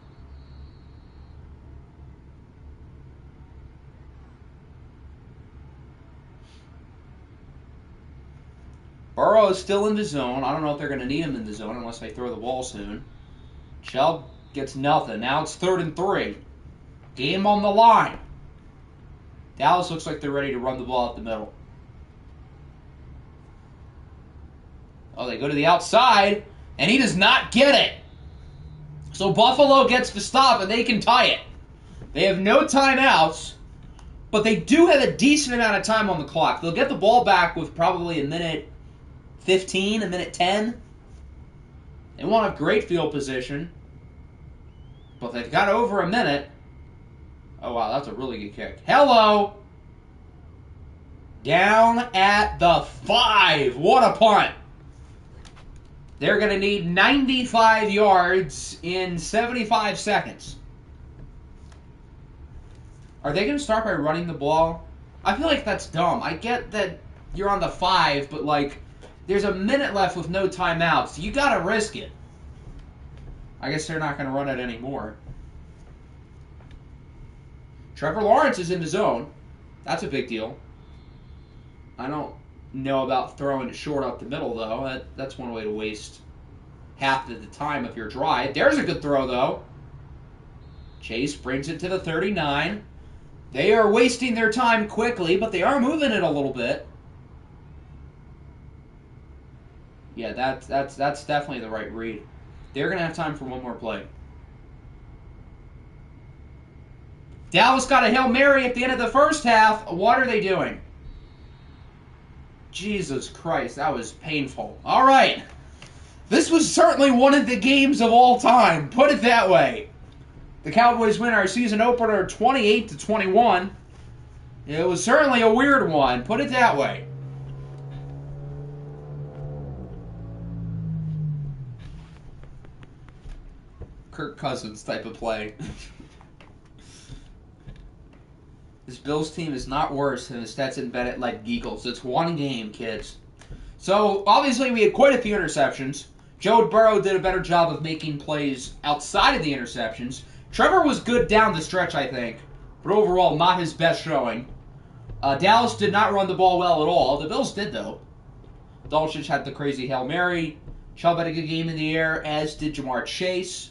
Burrow is still in the zone. I don't know if they're going to need him in the zone unless they throw the ball soon. Chubb gets nothing. Now it's 3rd and 3. Game on the line. Dallas looks like they're ready to run the ball up the middle. Oh, they go to the outside, and he does not get it. So Buffalo gets the stop, and they can tie it. They have no timeouts, but they do have a decent amount of time on the clock. They'll get the ball back with probably a minute 15, a minute 10. They won't have great field position, but they've got over a minute. Oh, wow, that's a really good kick. Hello! Down at the 5. What a punt. They're going to need 95 yards in 75 seconds. Are they going to start by running the ball? I feel like that's dumb. I get that you're on the 5, but, like, there's a minute left with no timeouts. You got to risk it. I guess they're not going to run it anymore. Trevor Lawrence is in the zone. That's a big deal. I don't know about throwing it short up the middle, though. That's one way to waste half of the time of your drive. There's a good throw, though. Chase brings it to the 39. They are wasting their time quickly, but they are moving it a little bit. Yeah, that's definitely the right read. They're going to have time for one more play. Dallas got a Hail Mary at the end of the first half. What are they doing? Jesus Christ, that was painful. All right. This was certainly one of the games of all time. Put it that way. The Cowboys win our season opener 28-21. It was certainly a weird one. Put it that way. Kirk Cousins type of play. This Bills team is not worse than the Stetson Bennett-led Eagles. It's one game, kids. So, obviously, we had quite a few interceptions. Joe Burrow did a better job of making plays outside of the interceptions. Trevor was good down the stretch, I think, but overall, not his best showing. Dallas did not run the ball well at all. The Bills did, though. Dulcich had the crazy Hail Mary. Chubb had a good game in the air, as did Jamar Chase.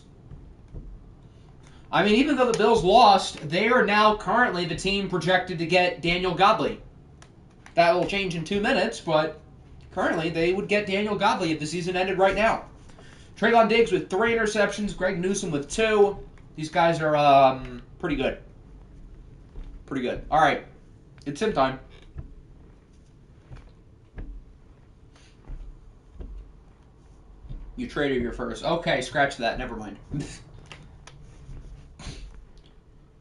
I mean, even though the Bills lost, they are now currently the team projected to get Daniel Godley. That will change in 2 minutes, but currently they would get Daniel Godley if the season ended right now. Trayvon Diggs with 3 interceptions, Greg Newsome with 2. These guys are pretty good. Pretty good. All right, it's sim time. You traded your first. Okay, scratch that. Never mind.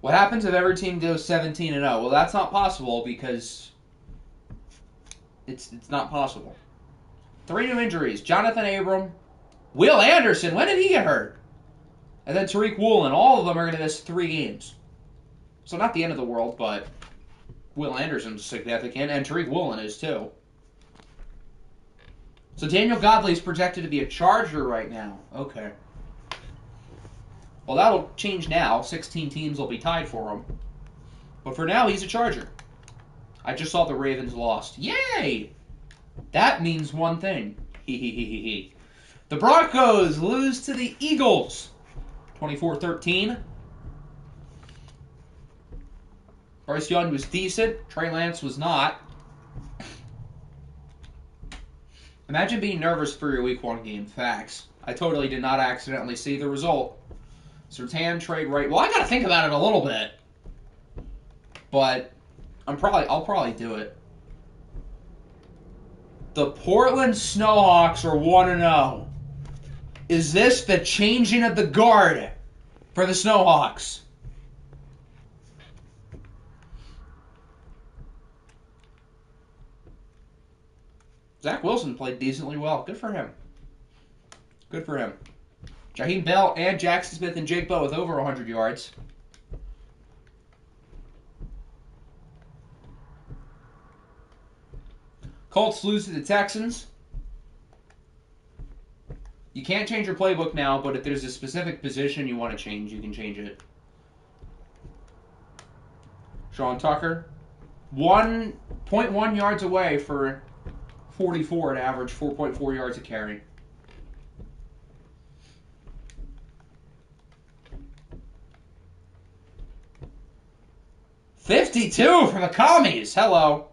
What happens if every team goes 17-0? Well, that's not possible because it's not possible. 3 new injuries. Jonathan Abram, Will Anderson. When did he get hurt? And then Tariq Woolen. All of them are going to miss 3 games. So not the end of the world, but Will Anderson's significant, and Tariq Woolen is too. So Daniel Godley is projected to be a Charger right now. Okay. Well, that'll change now. 16 teams will be tied for him. But for now, he's a Charger. I just saw the Ravens lost. Yay! That means one thing. The Broncos lose to the Eagles. 24-13. Bryce Young was decent. Trey Lance was not. Imagine being nervous for your Week 1 game. Facts. I totally did not accidentally see the result. Surtain trade right. Well, I got to think about it a little bit, but I'll probably do it. The Portland Snowhawks are 1-0. Is this the changing of the guard for the Snowhawks? Zach Wilson played decently well. Good for him. Good for him. Jaheim Bell and Jackson Smith and Jake Bow with over 100 yards. Colts lose to the Texans. You can't change your playbook now, but if there's a specific position you want to change, you can change it. Sean Tucker, 1.1 yards away for 44 at average, 4.4 yards a carry. $52 for the Commies. Hello.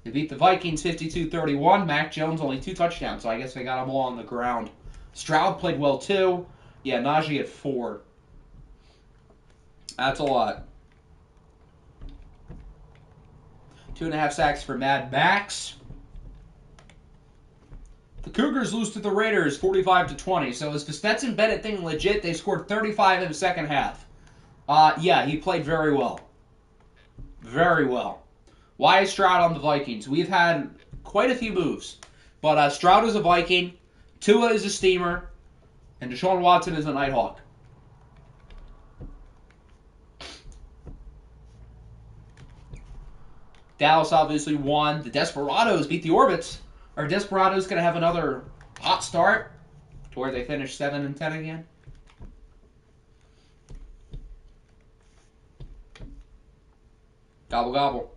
They beat the Vikings 52-31. Mac Jones only 2 touchdowns, so I guess they got them all on the ground. Stroud played well too. Yeah, Najee at 4. That's a lot. 2.5 sacks for Mad Max. The Cougars lose to the Raiders 45-20. So is the Stetson Bennett thing legit? They scored 35 in the second half. Yeah, he played very well. Very well. Why is Stroud on the Vikings? We've had quite a few moves. But Stroud is a Viking, Tua is a Steamer, and Deshaun Watson is a Nighthawk. Dallas obviously won. The Desperados beat the Orbits. Are Desperados going to have another hot start to where they finish 7-10 again? Gobble, gobble.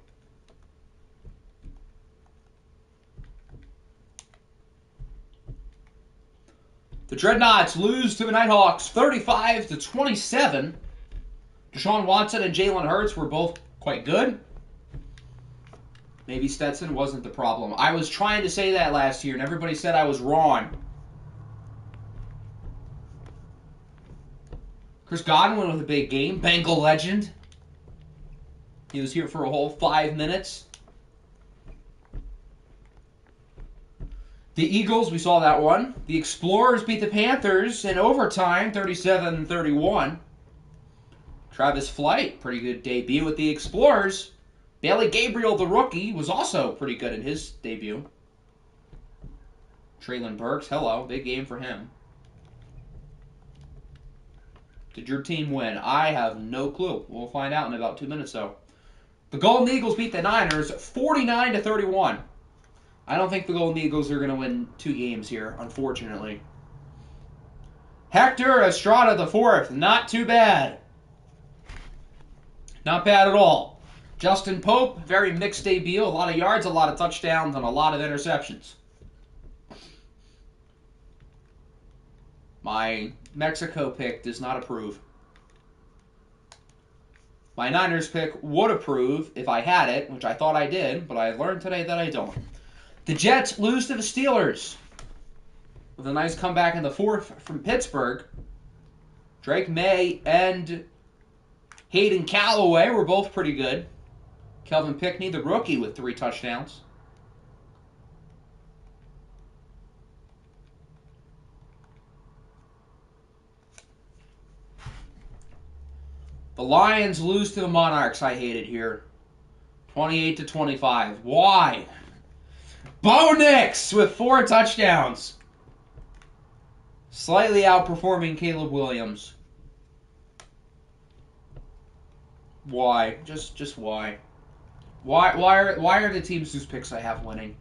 The Dreadnoughts lose to the Nighthawks 35-27. Deshaun Watson and Jalen Hurts were both quite good. Maybe Stetson wasn't the problem. I was trying to say that last year, and everybody said I was wrong. Chris Godwin with a big game. Bengal legend. He was here for a whole 5 minutes. The Eagles, we saw that one. The Explorers beat the Panthers in overtime, 37-31. Travis Flight, pretty good debut with the Explorers. Bailey Gabriel, the rookie, was also pretty good in his debut. Traylon Burks, hello, big game for him. Did your team win? I have no clue. We'll find out in about 2 minutes, though. The Golden Eagles beat the Niners 49-31. I don't think the Golden Eagles are going to win 2 games here, unfortunately. Hector Estrada IV, not too bad. Not bad at all. Justin Pope, very mixed debut. A lot of yards, a lot of touchdowns, and a lot of interceptions. My Mexico pick does not approve. My Niners pick would approve if I had it, which I thought I did, but I learned today that I don't. The Jets lose to the Steelers with a nice comeback in the fourth from Pittsburgh. Drake May and Hayden Callaway were both pretty good. Kelvin Pickney, the rookie, with 3 touchdowns. The Lions lose to the Monarchs. I hate it here. 28-25. Why? Bo Nix with 4 touchdowns. Slightly outperforming Caleb Williams. Why? Just why? Why are the teams whose picks I have winning?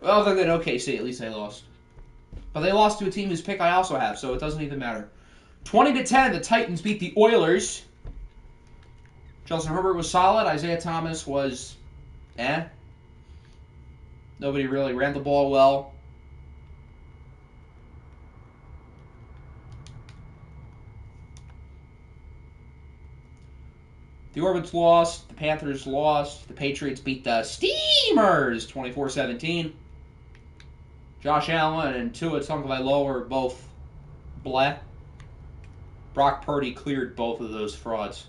Other than OKC, at least they lost. But they lost to a team whose pick I also have, so it doesn't even matter. 20-10, the Titans beat the Oilers. Justin Herbert was solid. Isaiah Thomas was Nobody really ran the ball well. The Orbits lost. The Panthers lost. The Patriots beat the Steamers 24-17. Josh Allen and Tua Tagovailoa were both bleh. Brock Purdy cleared both of those frauds.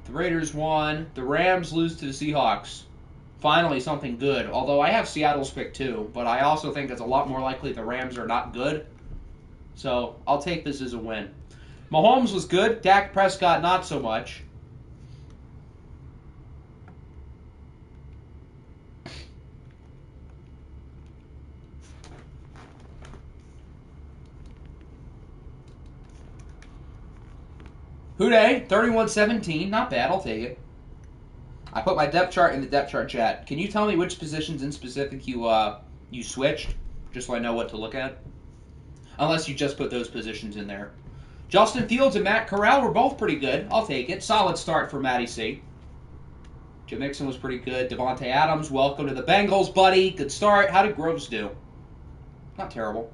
The Raiders won. The Rams lose to the Seahawks. Finally, something good. Although I have Seattle's pick too, but I also think it's a lot more likely the Rams are not good. So I'll take this as a win. Mahomes was good. Dak Prescott not so much. Houday, 31-17. Not bad. I'll take it. I put my depth chart in the depth chart chat. Can you tell me which positions in specific you switched? Just so I know what to look at. Unless you just put those positions in there. Justin Fields and Matt Corral were both pretty good. I'll take it. Solid start for Matty C. Jim Mixon was pretty good. Devontae Adams, welcome to the Bengals, buddy. Good start. How did Groves do? Not terrible.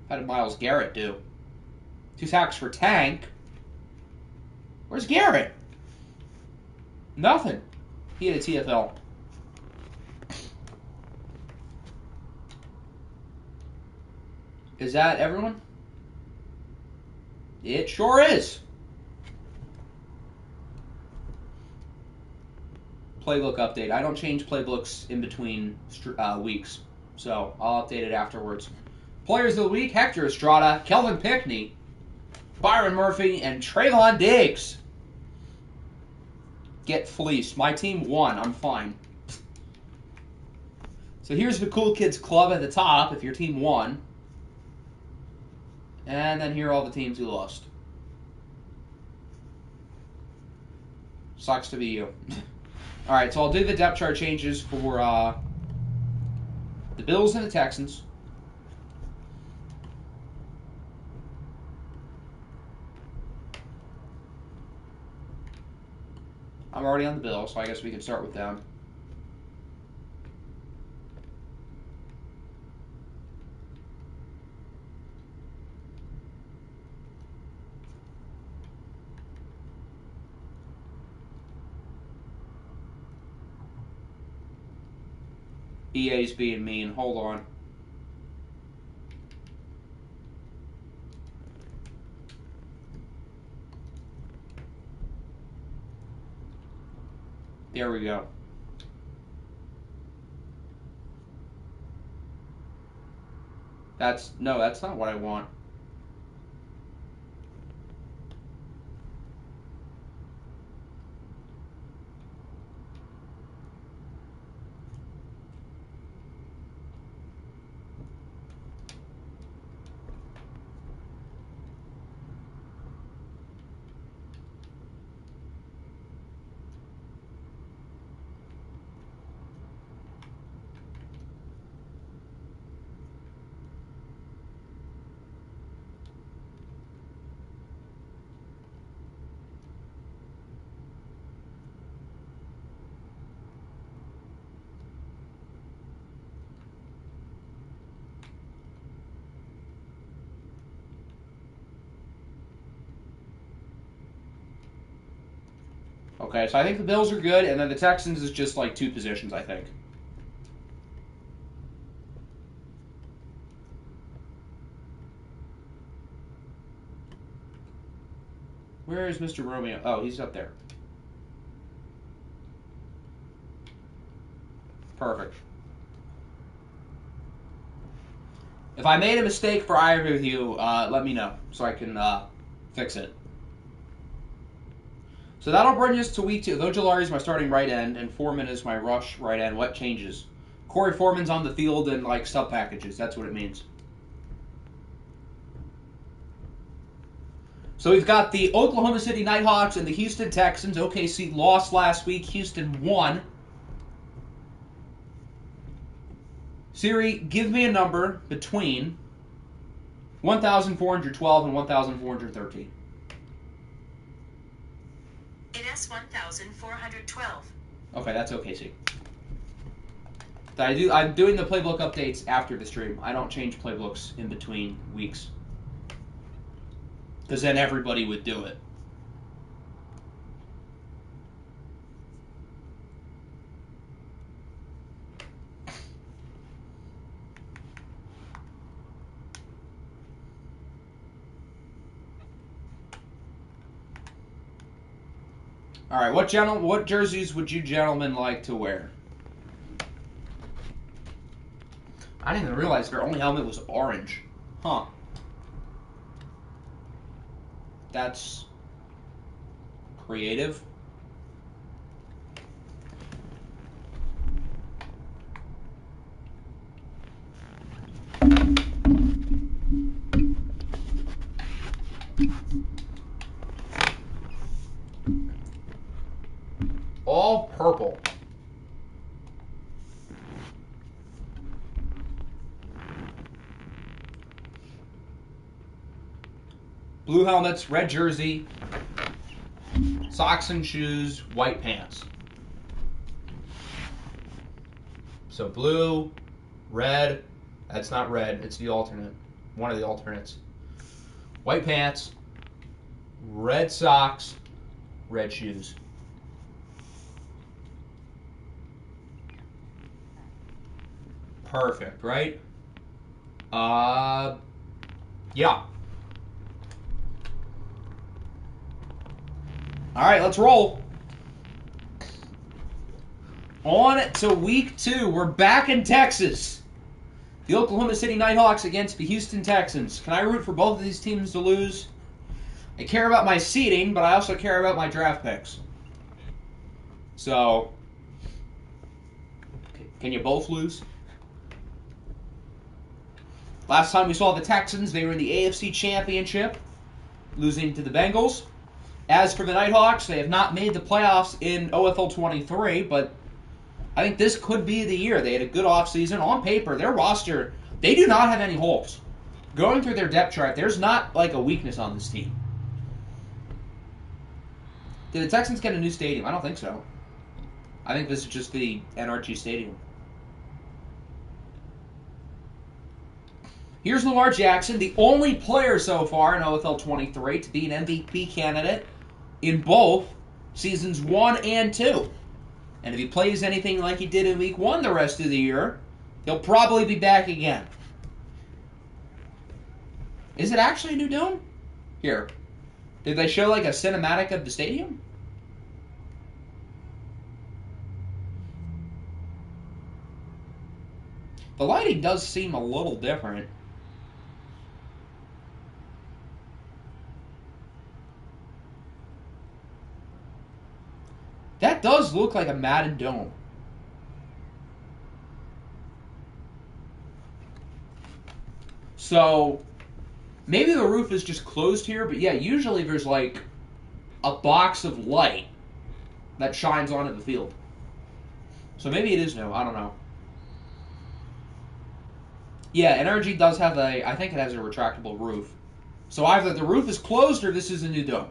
How did Myles Garrett do? 2 sacks for Tank. Where's Garrett? Nothing. He had a TFL. Is that everyone? It sure is. playbook update. I don't change playbooks in between weeks, so I'll update it afterwards. Players of the week: Hector Estrada, Kelvin Pickney, Byron Murphy, and Trayvon Diggs. Get fleeced. My team won. I'm fine. So here's the Cool Kids Club at the top if your team won. And then here are all the teams who lost. Sucks to be you. Alright, so I'll do the depth chart changes for the Bills and the Texans. I'm already on the Bills, so I guess we can start with them. EA's being mean. Hold on. There we go. That's not what I want. Okay, so I think the Bills are good, and then the Texans is just like 2 positions, I think. Where is Mr. Romeo? Oh, he's up there. Perfect. If I made a mistake for either of you, let me know so I can fix it. So that'll bring us to week 2. Ojulari is my starting right end, and Foreman is my rush right end. What changes? Corey Foreman's on the field in like sub packages. That's what it means. So we've got the Oklahoma City Nighthawks and the Houston Texans. OKC lost last week. Houston won. Siri, give me a number between 1,412 and 1,413. It is 1,412. Okay, that's OKC. I'm doing the playbook updates after the stream. I don't change playbooks in between weeks. Because then everybody would do it. All right, what jerseys would you gentlemen like to wear? I didn't even realize their only helmet was orange. Huh. That's creative. All purple. Blue helmets, red jersey, socks and shoes, white pants. So blue, red, that's not red, it's the alternate. One of the alternates. White pants, red socks, red shoes. Perfect, right? Yeah. All right, let's roll. On to week 2. We're back in Texas. The Oklahoma City Nighthawks against the Houston Texans. Can I root for both of these teams to lose? I care about my seeding, but I also care about my draft picks. So, can you both lose? Last time we saw the Texans, they were in the AFC Championship, losing to the Bengals. As for the Nighthawks, they have not made the playoffs in OFL 23, but I think this could be the year. They had a good offseason. On paper, their roster, they do not have any holes. Going through their depth chart, there's not like a weakness on this team. Did the Texans get a new stadium? I don't think so. I think this is just the NRG Stadium. Here's Lamar Jackson, the only player so far in OFL 23 to be an MVP candidate in both seasons 1 and 2. And if he plays anything like he did in week 1 the rest of the year, he'll probably be back again. Is it actually a new dome? Here. Did they show like a cinematic of the stadium? The lighting does seem a little different. That does look like a Madden dome. So, maybe the roof is just closed here, but yeah, usually there's like a box of light that shines onto the field. So maybe it is new. I don't know. Yeah, NRG does have I think it has a retractable roof. So either the roof is closed or this is a new dome.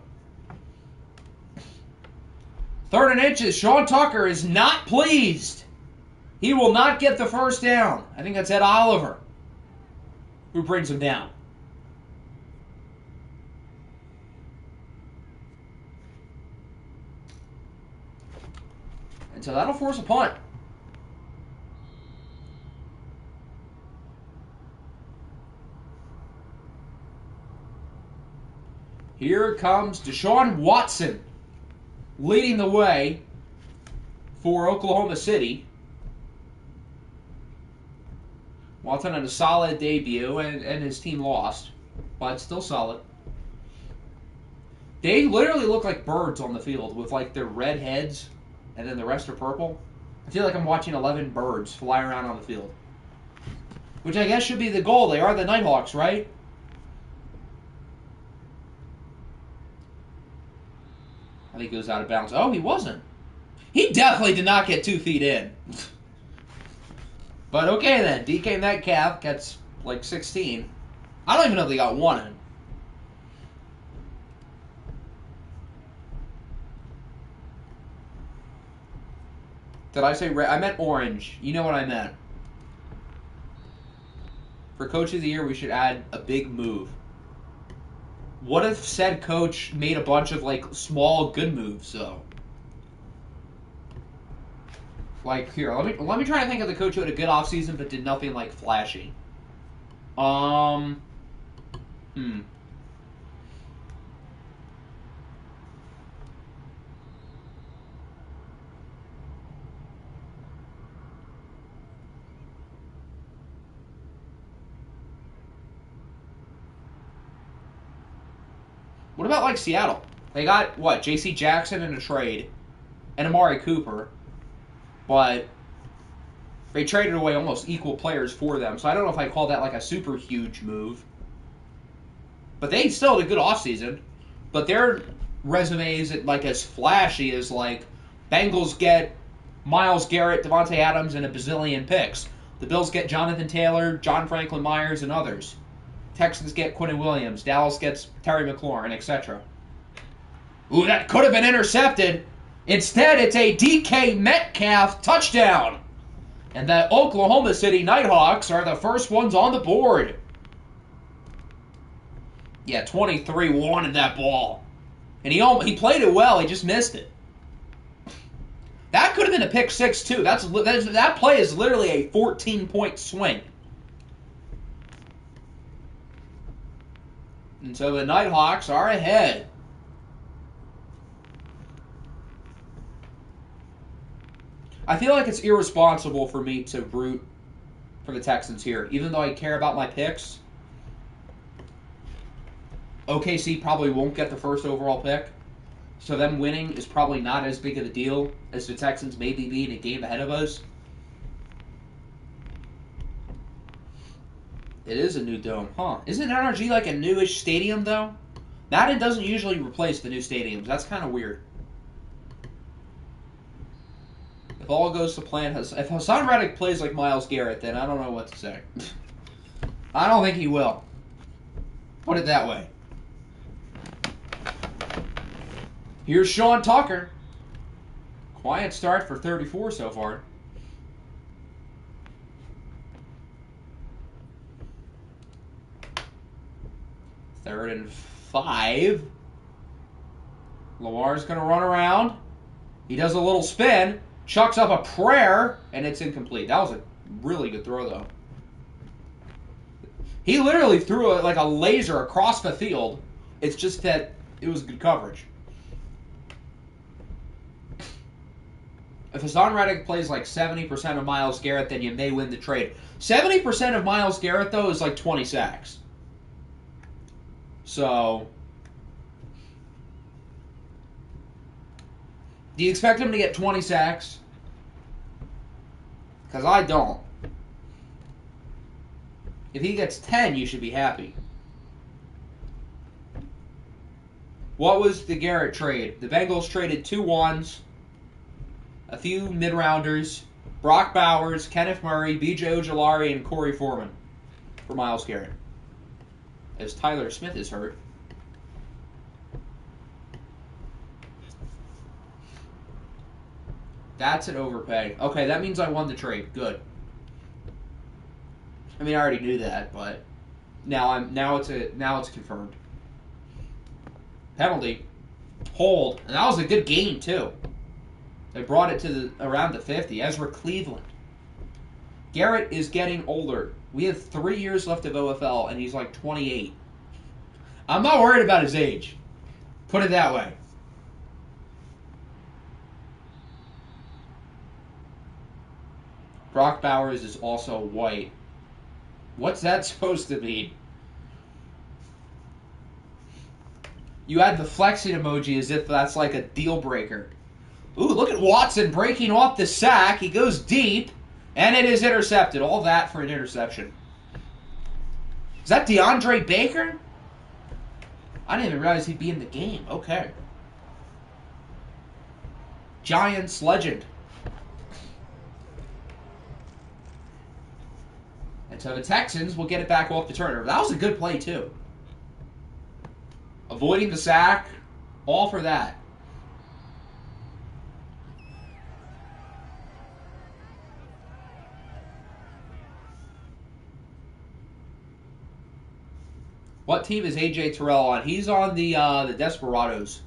3rd and inches. Sean Tucker is not pleased. He will not get the first down. I think that's Ed Oliver who brings him down. And so that'll force a punt. Here comes Deshaun Watson leading the way for Oklahoma City. Watson had a solid debut, and his team lost, but still solid. They literally look like birds on the field with like their red heads, and then the rest are purple. I feel like I'm watching 11 birds fly around on the field, which I guess should be the goal. They are the Nighthawks, right? I think he goes out of bounds. Oh, he wasn't. He definitely did not get 2 feet in. But okay then. DK Metcalf gets like 16. I don't even know if they got 1 in. Did I say red? I meant orange. You know what I meant. For Coach of the Year, we should add a big move. What if said coach made a bunch of like small good moves though? Like here, let me try to think of the coach who had a good offseason but did nothing like flashy. What about like Seattle? They got what, J.C. Jackson in a trade and Amari Cooper. But they traded away almost equal players for them. So I don't know if I call that like a super huge move. But they still had a good offseason. But their resume isn't like as flashy as like Bengals get Myles Garrett, Devontae Adams, and a bazillion picks. The Bills get Jonathan Taylor, John Franklin Myers, and others. Texans get Quinnen Williams. Dallas gets Terry McLaurin, etc. Ooh, that could have been intercepted. Instead, it's a DK Metcalf touchdown. And the Oklahoma City Nighthawks are the first ones on the board. Yeah, 23 wanted that ball. And he played it well, he just missed it. That could have been a pick six, too. That play is literally a 14-point swing. And so the Nighthawks are ahead. I feel like it's irresponsible for me to root for the Texans here, even though I care about my picks. OKC probably won't get the first overall pick, so them winning is probably not as big of a deal as the Texans maybe being a game ahead of us. It is a new dome, huh? Isn't NRG like a newish stadium, though? Madden doesn't usually replace the new stadiums. That's kind of weird. If all goes to plan, if Hassan Reddick plays like Myles Garrett, then I don't know what to say. I don't think he will. Put it that way. Here's Sean Tucker. Quiet start for 34 so far. Third and 5. Lamar's going to run around. He does a little spin, chucks up a prayer, and it's incomplete. That was a really good throw, though. He literally threw it like a laser across the field. It's just that it was good coverage. If Hassan Reddick plays like 70% of Myles Garrett, then you may win the trade. 70% of Myles Garrett, though, is like 20 sacks. So, do you expect him to get 20 sacks? Because I don't. If he gets 10, you should be happy. What was the Garrett trade? The Bengals traded 2 ones, a few mid-rounders, Brock Bowers, Kenneth Murray, B.J. Ojolari, and Corey Foreman for Myles Garrett, as Tyler Smith is hurt. That's an overpay. Okay, that means I won the trade. Good. I mean, I already knew that, but now it's confirmed. Penalty, hold, and that was a good gain too. They brought it to around the 50. Ezra Cleveland. Garrett is getting older. We have 3 years left of OFL, and he's like 28. I'm not worried about his age. Put it that way. Brock Bowers is also white. What's that supposed to mean? You add the flexing emoji as if that's like a deal breaker. Ooh, look at Watson breaking off the sack. He goes deep, and it is intercepted. All that for an interception. Is that DeAndre Baker? I didn't even realize he'd be in the game. Okay. Giants legend. And so the Texans will get it back off the turnover. That was a good play, too. Avoiding the sack. All for that. What team is AJ Terrell on? He's on the Desperados.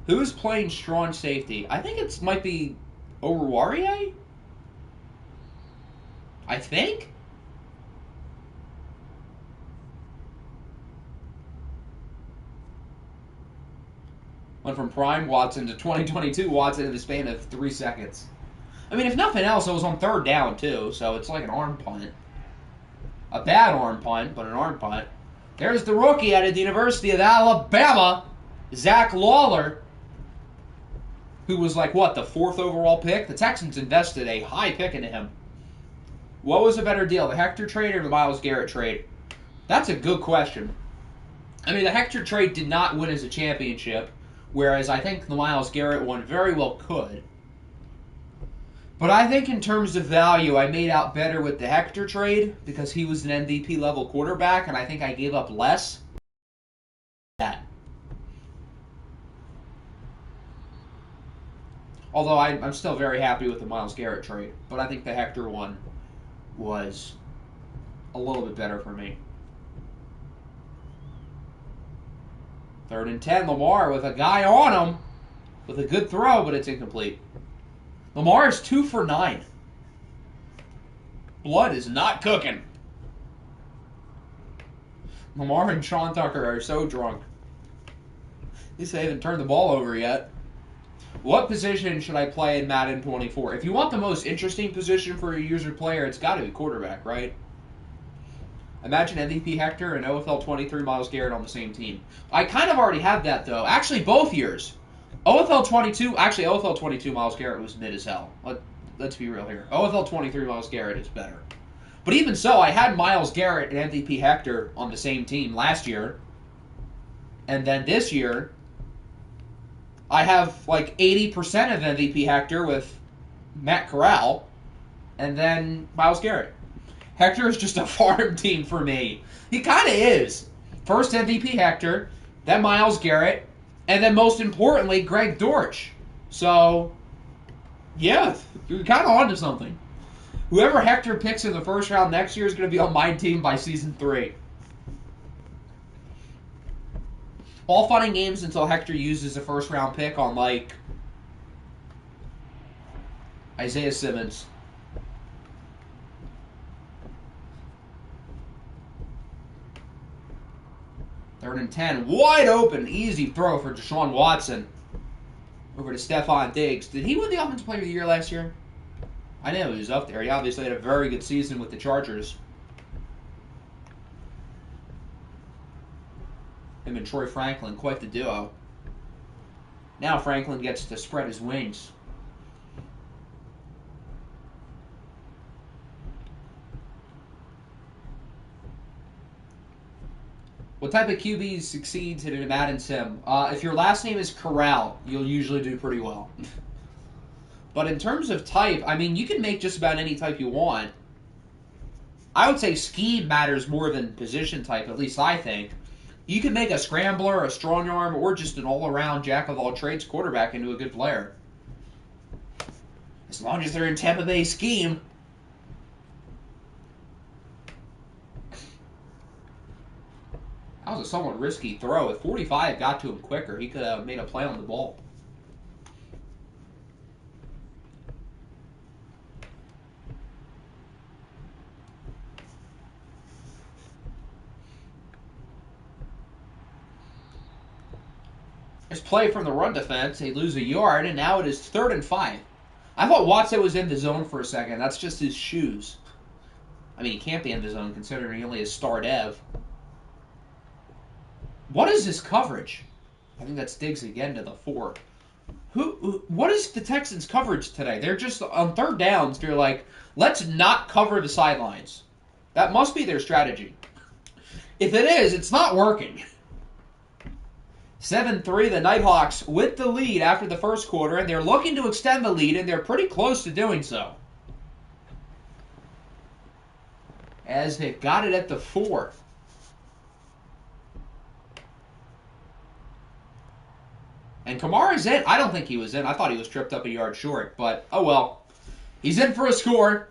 Who's playing strong safety? I think it might be Oruwariye? I think? Went from Prime Watson to 2022 Watson in the span of 3 seconds. I mean, if nothing else, it was on 3rd down, too, so it's like an arm punt. A bad arm punt, but an arm punt. There's the rookie out of the University of Alabama, Zach Lawler, who was like, what, the 4th overall pick? The Texans invested a high pick into him. What was a better deal, the Hector trade or the Myles Garrett trade? That's a good question. I mean, the Hector trade did not win as a championship, whereas I think the Myles Garrett one very well could. But I think in terms of value, I made out better with the Hector trade because he was an MVP level quarterback, and I think I gave up less. That. Although I'm still very happy with the Myles Garrett trade, but I think the Hector one was a little bit better for me. 3rd and 10, Lamar with a guy on him with a good throw, but it's incomplete. Lamar is 2 for 9. Blood is not cooking. Lamar and Sean Tucker are so drunk. At least they haven't turned the ball over yet. What position should I play in Madden 24? If you want the most interesting position for a user player, it's got to be quarterback, right? Imagine MVP Hector and OFL 23 Myles Garrett on the same team. I kind of already have that, though. Actually, both years. OFL 22, actually, OFL 22 Myles Garrett was mid as hell. Let's be real here. OFL 23 Myles Garrett is better. But even so, I had Myles Garrett and MVP Hector on the same team last year. And then this year, I have like 80% of MVP Hector with Matt Corral, and then Myles Garrett. Hector is just a farm team for me. He kind of is. First MVP Hector, then Myles Garrett, and then most importantly, Greg Dortch. So, yeah, you're kind of onto something. Whoever Hector picks in the first round next year is going to be on my team by season 3. All fun and games until Hector uses a first round pick on, like, Isaiah Simmons. 3rd and 10. Wide open. Easy throw for Deshaun Watson. Over to Stephon Diggs. Did he win the Offensive Player of the Year last year? I know he was up there. He obviously had a very good season with the Chargers. Him and Troy Franklin, quite the duo. Now Franklin gets to spread his wings. What type of QB succeeds in a Madden sim? If your last name is Corral, you'll usually do pretty well. But in terms of type, I mean, you can make just about any type you want. I would say scheme matters more than position type, at least I think. You can make a scrambler, a strong arm, or just an all-around jack-of-all-trades quarterback into a good player. As long as they're in Tampa Bay scheme. That was a somewhat risky throw. If 45 got to him quicker, he could have made a play on the ball. Nice play from the run defense. They lose a yard, and now it is 3rd and 5. I thought Watson was in the zone for a second. That's just his shoes. I mean, he can't be in the zone considering he only has star dev. What is this coverage? I think that's Diggs again to the 4. What is the Texans' coverage today? They're just on 3rd downs. They're like, let's not cover the sidelines. That must be their strategy. If it is, it's not working. 7-3, the Nighthawks with the lead after the first quarter, and they're looking to extend the lead, and they're pretty close to doing so. As they've got it at the 4. And Kamara's in. I don't think he was in. I thought he was tripped up a yard short, but oh well. He's in for a score.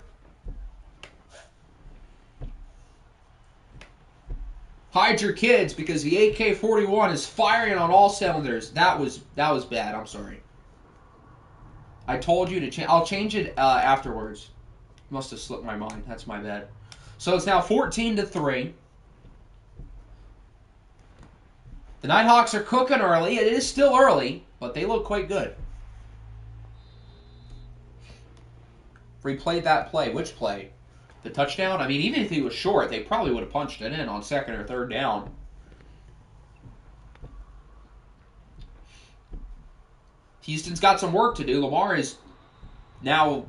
Hide your kids because the AK-41 is firing on all cylinders. That was bad. I'm sorry. I told you to change. I'll change it afterwards. Must have slipped my mind. That's my bad. So it's now 14-3. The Nighthawks are cooking early. It is still early, but they look quite good. Replayed that play. Which play? The touchdown? I mean, even if he was short, they probably would have punched it in on 2nd or 3rd down. Houston's got some work to do. Lamar is now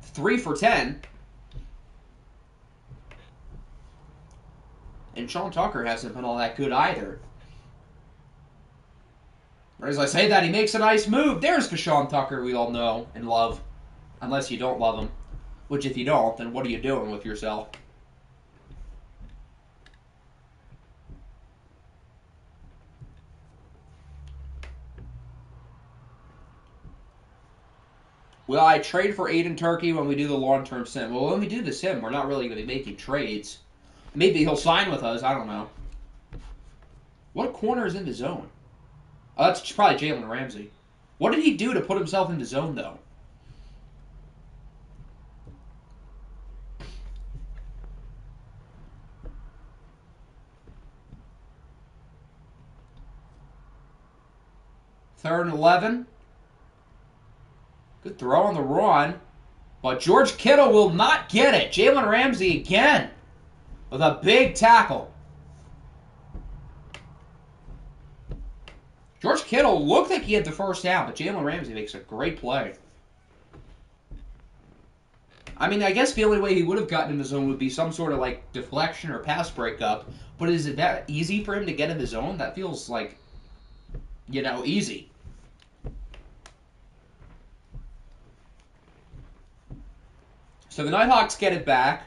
3 for 10. And Sean Tucker hasn't been all that good either. Or as I say that, he makes a nice move. There's the Sean Tucker we all know and love. Unless you don't love him. Which if you don't, then what are you doing with yourself? Will I trade for Aiden Turkey when we do the long-term sim? Well, when we do the sim, we're not really going to be making trades. Maybe he'll sign with us. I don't know. What corner is in the zone? Oh, that's probably Jalen Ramsey. What did he do to put himself in the zone, though? Third and 11. Good throw on the run. But George Kittle will not get it. Jalen Ramsey again with a big tackle. George Kittle looked like he had the first down, but Jalen Ramsey makes a great play. I mean, I guess the only way he would have gotten in the zone would be some sort of like deflection or pass breakup. But is it that easy for him to get in the zone? That feels like, easy. So the Nighthawks get it back.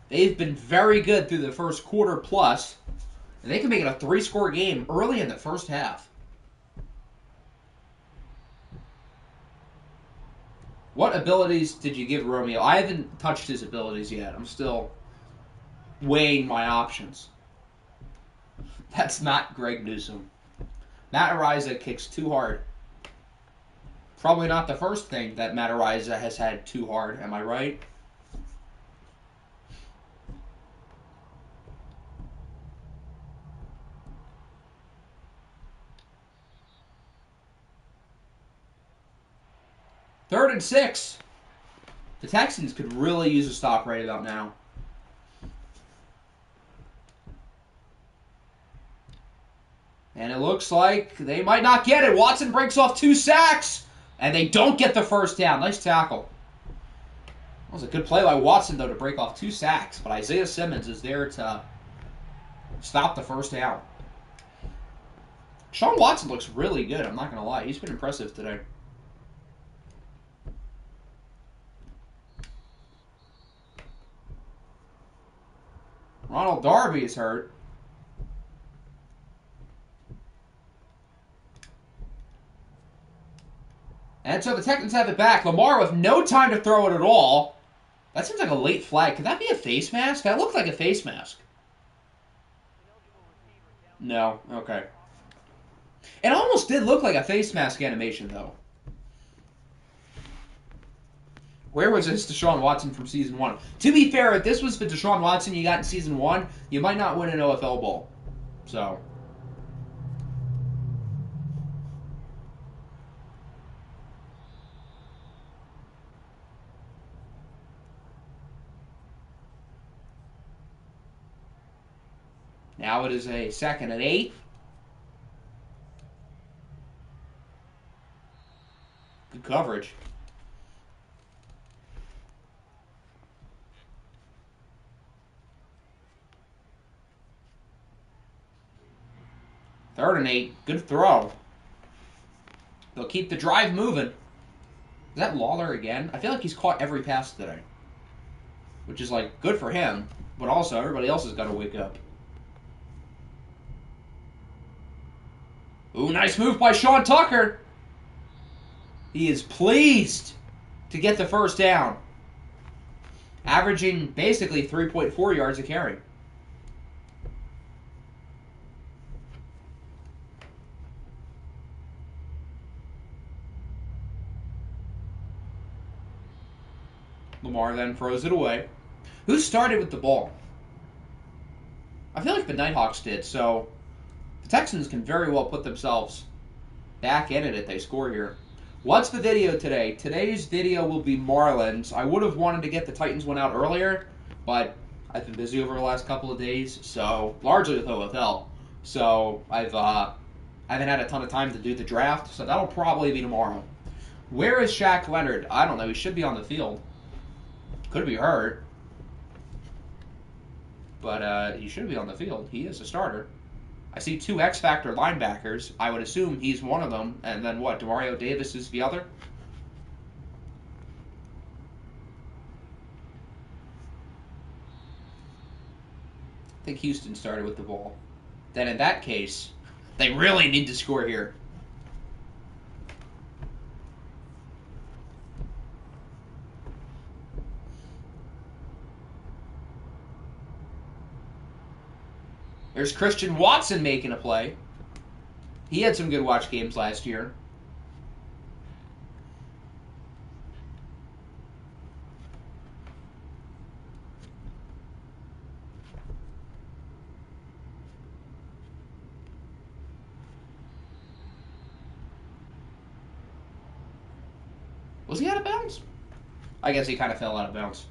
They've been very good through the first quarter plus, and they can make it a 3-score game early in the first half. What abilities did you give Romeo? I haven't touched his abilities yet. I'm still weighing my options. That's not Greg Newsom. Matt Ariza kicks too hard. Probably not the first thing that Matt Ariza has had too hard, am I right? Third and 6. The Texans could really use a stop right about now. And it looks like they might not get it. Watson breaks off 2 sacks, and they don't get the first down. Nice tackle. That was a good play by Watson, though, to break off 2 sacks. But Isaiah Simmons is there to stop the first down. Sean Watson looks really good, I'm not going to lie. He's been impressive today. Ronald Darby is hurt. And so the Texans have it back. Lamar with no time to throw it at all. That seems like a late flag. Could that be a face mask? That looked like a face mask. No. Okay. It almost did look like a face mask animation, though. Where was this Deshaun Watson from Season 1? To be fair, if this was the Deshaun Watson you got in Season 1, you might not win an OFL Bowl. So... now it is a 2nd and 8. Good coverage. Third and 8. Good throw. They'll keep the drive moving. Is that Lawler again? I feel like he's caught every pass today. Which is, like, good for him. But also, everybody else has got to wake up. Ooh, nice move by Sean Tucker. He is pleased to get the first down. Averaging basically 3.4 yards a carry. Lamar then throws it away. Who started with the ball? I feel like the Nighthawks did, so the Texans can very well put themselves back in it if they score here. What's the video today? Today's video will be Marlins. I would have wanted to get the Titans one out earlier, but I've been busy over the last couple of days, so largely with OFL. So I haven't had a ton of time to do the draft, so that'll probably be tomorrow. Where is Shaq Leonard? I don't know. He should be on the field. Could be hurt. But he should be on the field. He is a starter. I see 2 X-Factor linebackers. I would assume he's one of them. And then what? Demario Davis is the other? I think Houston started with the ball. Then in that case, they really need to score here. There's Christian Watson making a play. He had some good watch games last year. Was he out of bounds? I guess he kind of fell out of bounds.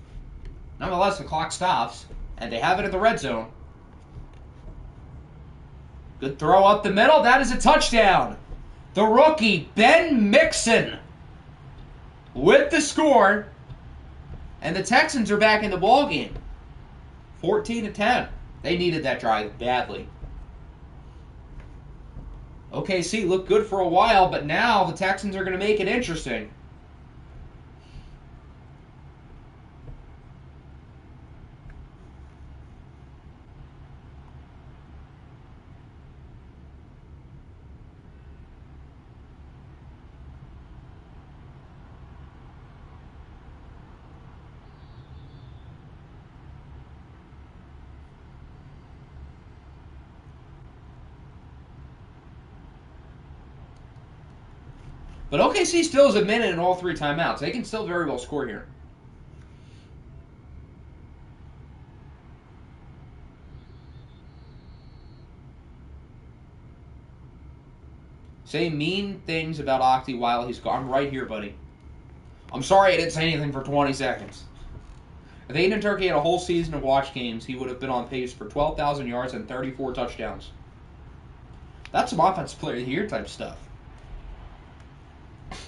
Nonetheless, the clock stops, and they have it in the red zone. Good throw up the middle. That is a touchdown. The rookie, Ben Mixon, with the score. And the Texans are back in the ballgame. 14-10. They needed that drive badly. OKC looked good for a while, but now the Texans are going to make it interesting. But OKC still has a minute in all 3 timeouts. They can still very well score here. Say mean things about Octi while he's gone. I'm right here, buddy. I'm sorry I didn't say anything for 20 seconds. If Aiden Turkey had a whole season of watch games, he would have been on pace for 12,000 yards and 34 touchdowns. That's some offensive player of the year type stuff.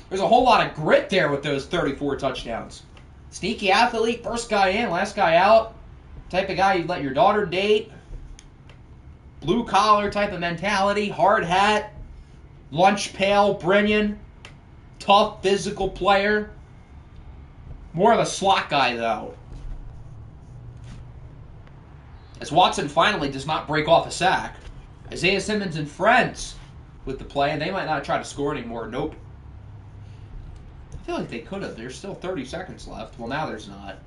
There's a whole lot of grit there with those 34 touchdowns. Sneaky athlete, first guy in, last guy out. Type of guy you'd let your daughter date. Blue collar type of mentality, hard hat, lunch pail, Brennan. Tough physical player. More of a slot guy though. As Watson finally does not break off a sack. Isaiah Simmons and friends with the play, and they might not try to score anymore. Nope. I feel like they could have. There's still 30 seconds left. Well, now there's not.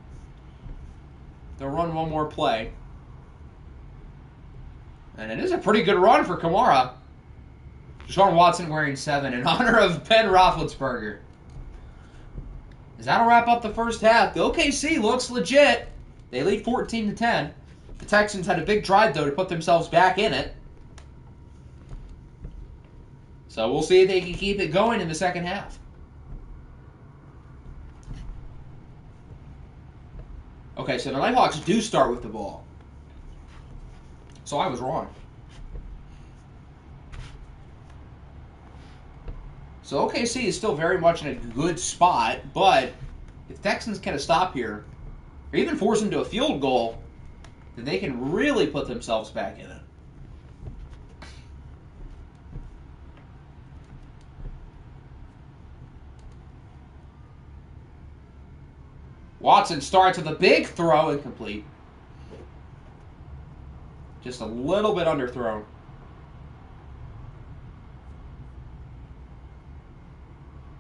They'll run one more play. And it is a pretty good run for Kamara. Deshaun Watson wearing 7 in honor of Ben Roethlisberger. As that'll wrap up the first half. The OKC looks legit. They lead 14-10. The Texans had a big drive, though, to put themselves back in it. So we'll see if they can keep it going in the second half. Okay, so the Nighthawks do start with the ball. So I was wrong. So OKC is still very much in a good spot, but if Texans get a stop here, or even force them to a field goal, then they can really put themselves back in it. Watson starts with a big throw, incomplete. Just a little bit underthrown.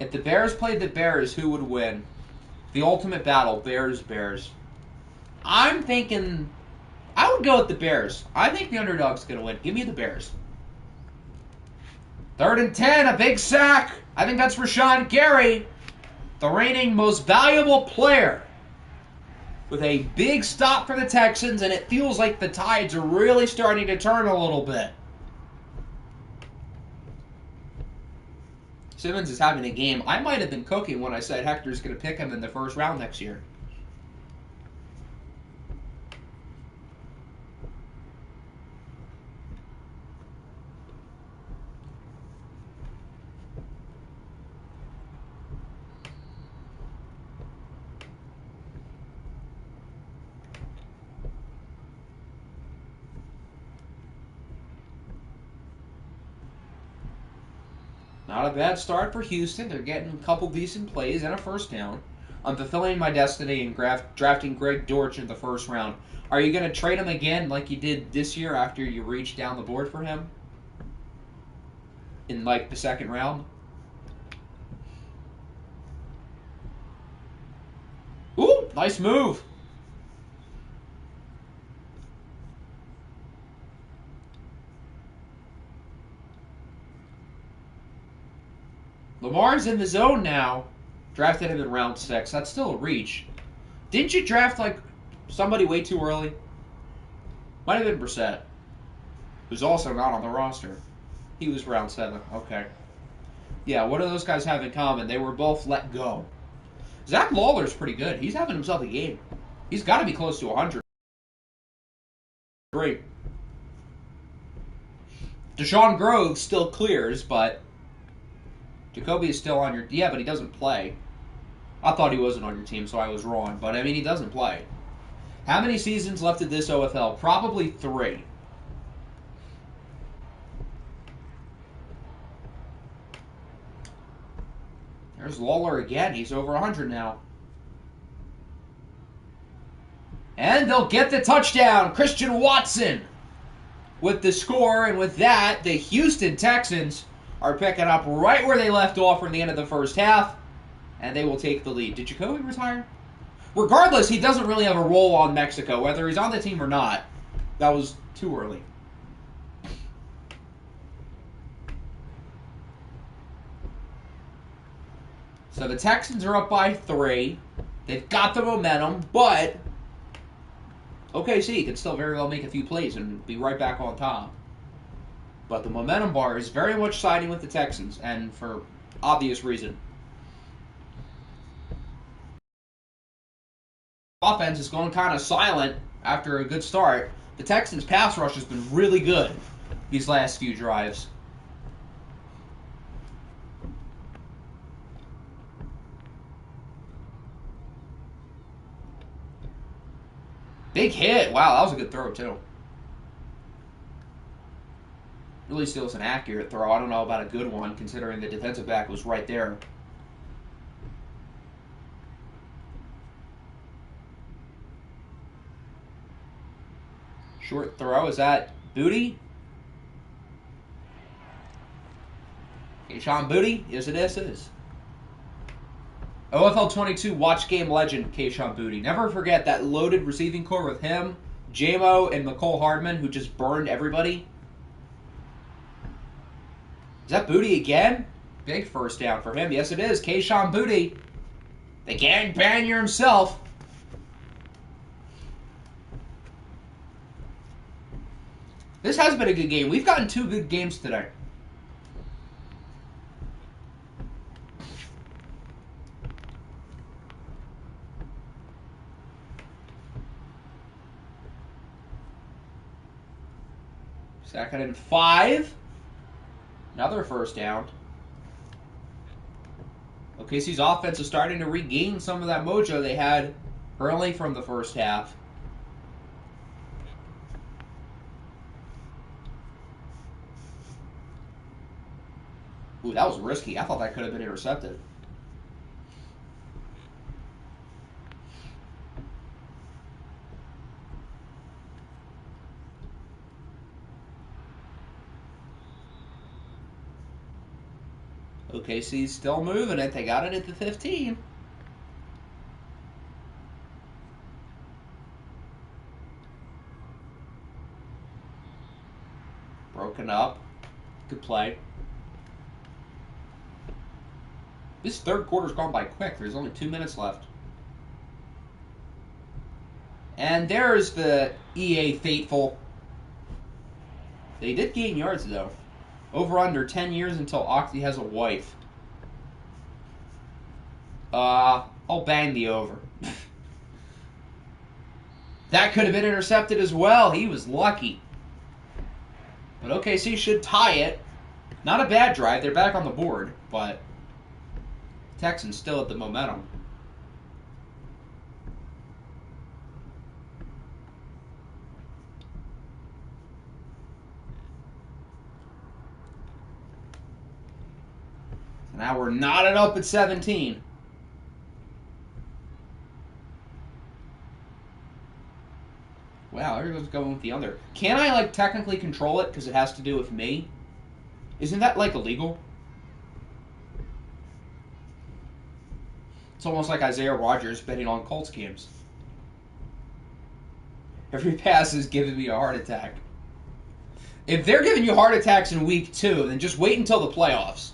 If the Bears played the Bears, who would win? The ultimate battle, Bears. I'm thinking, I would go with the Bears. I think the underdog's going to win. Give me the Bears. 3rd and 10, a big sack. I think that's Rashawn Gary, the reigning most valuable player. With a big stop for the Texans, and it feels like the tides are really starting to turn a little bit. Simmons is having a game. I might have been cooking when I said Hector's going to pick him in the first round next year. Not a bad start for Houston. They're getting a couple decent plays and a first down. I'm fulfilling my destiny and drafting Greg Dortch in the first round. Are you going to trade him again like you did this year after you reached down the board for him? In like the second round? Ooh, nice move. Lamar's in the zone now. Drafted him in round 6. That's still a reach. Didn't you draft like somebody way too early? Might have been Brissett, who's also not on the roster. He was round 7. Okay. Yeah, what do those guys have in common? They were both let go. Zach Lawler's pretty good. He's having himself a game. He's got to be close to 100. Great. Deshaun Groves still clears, but Jacoby is still on your... Yeah, but he doesn't play. I thought he wasn't on your team, so I was wrong. But, I mean, he doesn't play. How many seasons left in this OFL? Probably 3. There's Lawler again. He's over 100 now. And they'll get the touchdown. Christian Watson with the score. And with that, the Houston Texans are picking up right where they left off from the end of the first half. And they will take the lead. Did Jacoby retire? Regardless, he doesn't really have a role on Mexico, whether he's on the team or not. That was too early. So the Texans are up by 3. They've got the momentum, but OKC can still very well make a few plays and be right back on top. But the momentum bar is very much siding with the Texans, and for obvious reason. Offense is going kind of silent after a good start. The Texans' pass rush has been really good these last few drives. Big hit. Wow, that was a good throw, too. Really still was an accurate throw. I don't know about a good one, considering the defensive back was right there. Short throw. Is that Booty? Kayshon Booty? Yes, it is. OFL 22 watch game legend Kayshon Booty. Never forget that loaded receiving core with him, J-Mo, and McCole Hardman, who just burned everybody. Is that Booty again? Big first down for him. Yes, it is. Kayshon Booty. The gang banger himself. This has been a good game. We've gotten 2 good games today. Second and 5. Another first down. OKC's offense is starting to regain some of that mojo they had early from the first half. Ooh, that was risky. I thought that could have been intercepted. OKC's still moving it. They got it at the 15. Broken up. Good play. This third quarter's gone by quick. There's only 2 minutes left. And there's the EA faithful. They did gain yards, though. Over under 10 years until Oxy has a wife. I'll bang the over. That could have been intercepted as well. He was lucky. But OKC should tie it. Not a bad drive. They're back on the board, but Texans still at the momentum. So now we're knotted up at 17. Wow, everyone's going with the under. Can I, technically control it because it has to do with me? Isn't that, illegal? It's almost like Isaiah Rodgers betting on Colts games. Every pass is giving me a heart attack. If they're giving you heart attacks in week 2, then just wait until the playoffs.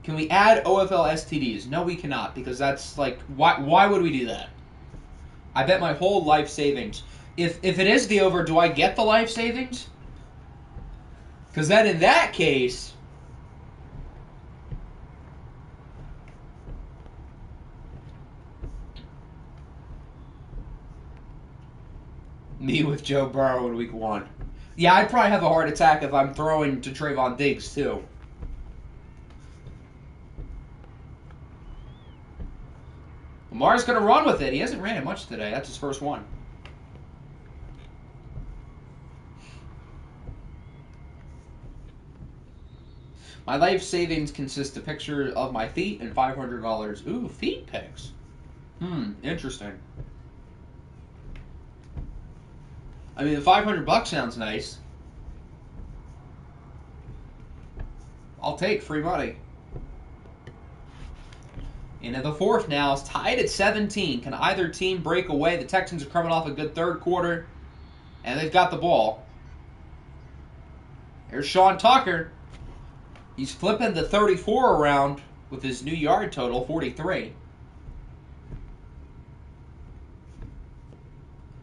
Can we add OFL STDs? No, we cannot, because that's why would we do that? I bet my whole life savings. If it is the over, do I get the life savings? Because then in that case... Me with Joe Burrow in week 1. Yeah, I'd probably have a heart attack if I'm throwing to Trayvon Diggs, too. Lamar's going to run with it. He hasn't ran it much today. That's his first one. My life savings consist of picture of my feet and $500. Ooh, feet pics. Interesting. I mean, the $500 sounds nice. I'll take free money. Into the fourth now. It's tied at 17. Can either team break away? The Texans are coming off a good third quarter, and they've got the ball. Here's Sean Tucker. He's flipping the 34 around with his new yard total, 43.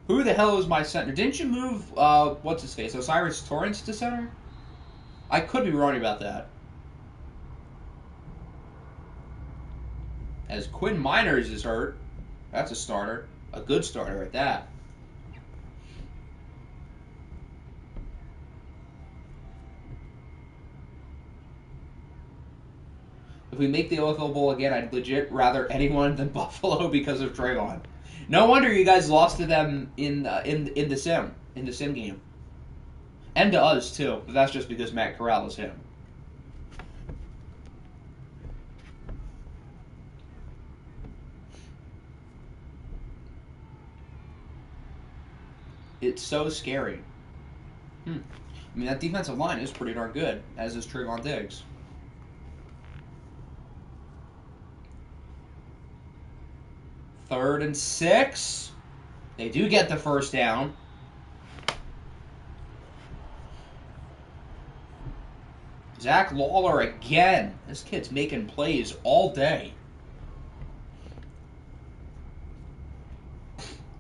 Who the hell is my center? Didn't you move, what's his face, Osiris Torrance to center? I could be wrong about that. As Quinn Miners is hurt. That's a starter. A good starter at that. If we make the OFL Bowl again, I'd legit rather anyone than Buffalo because of Trayvon. No wonder you guys lost to them in the sim game, and to us too. But that's just because Matt Corral is him. It's so scary. I mean, that defensive line is pretty darn good, as is Trayvon Diggs. Third and 6. They do get the first down. Zach Lawler again. This kid's making plays all day.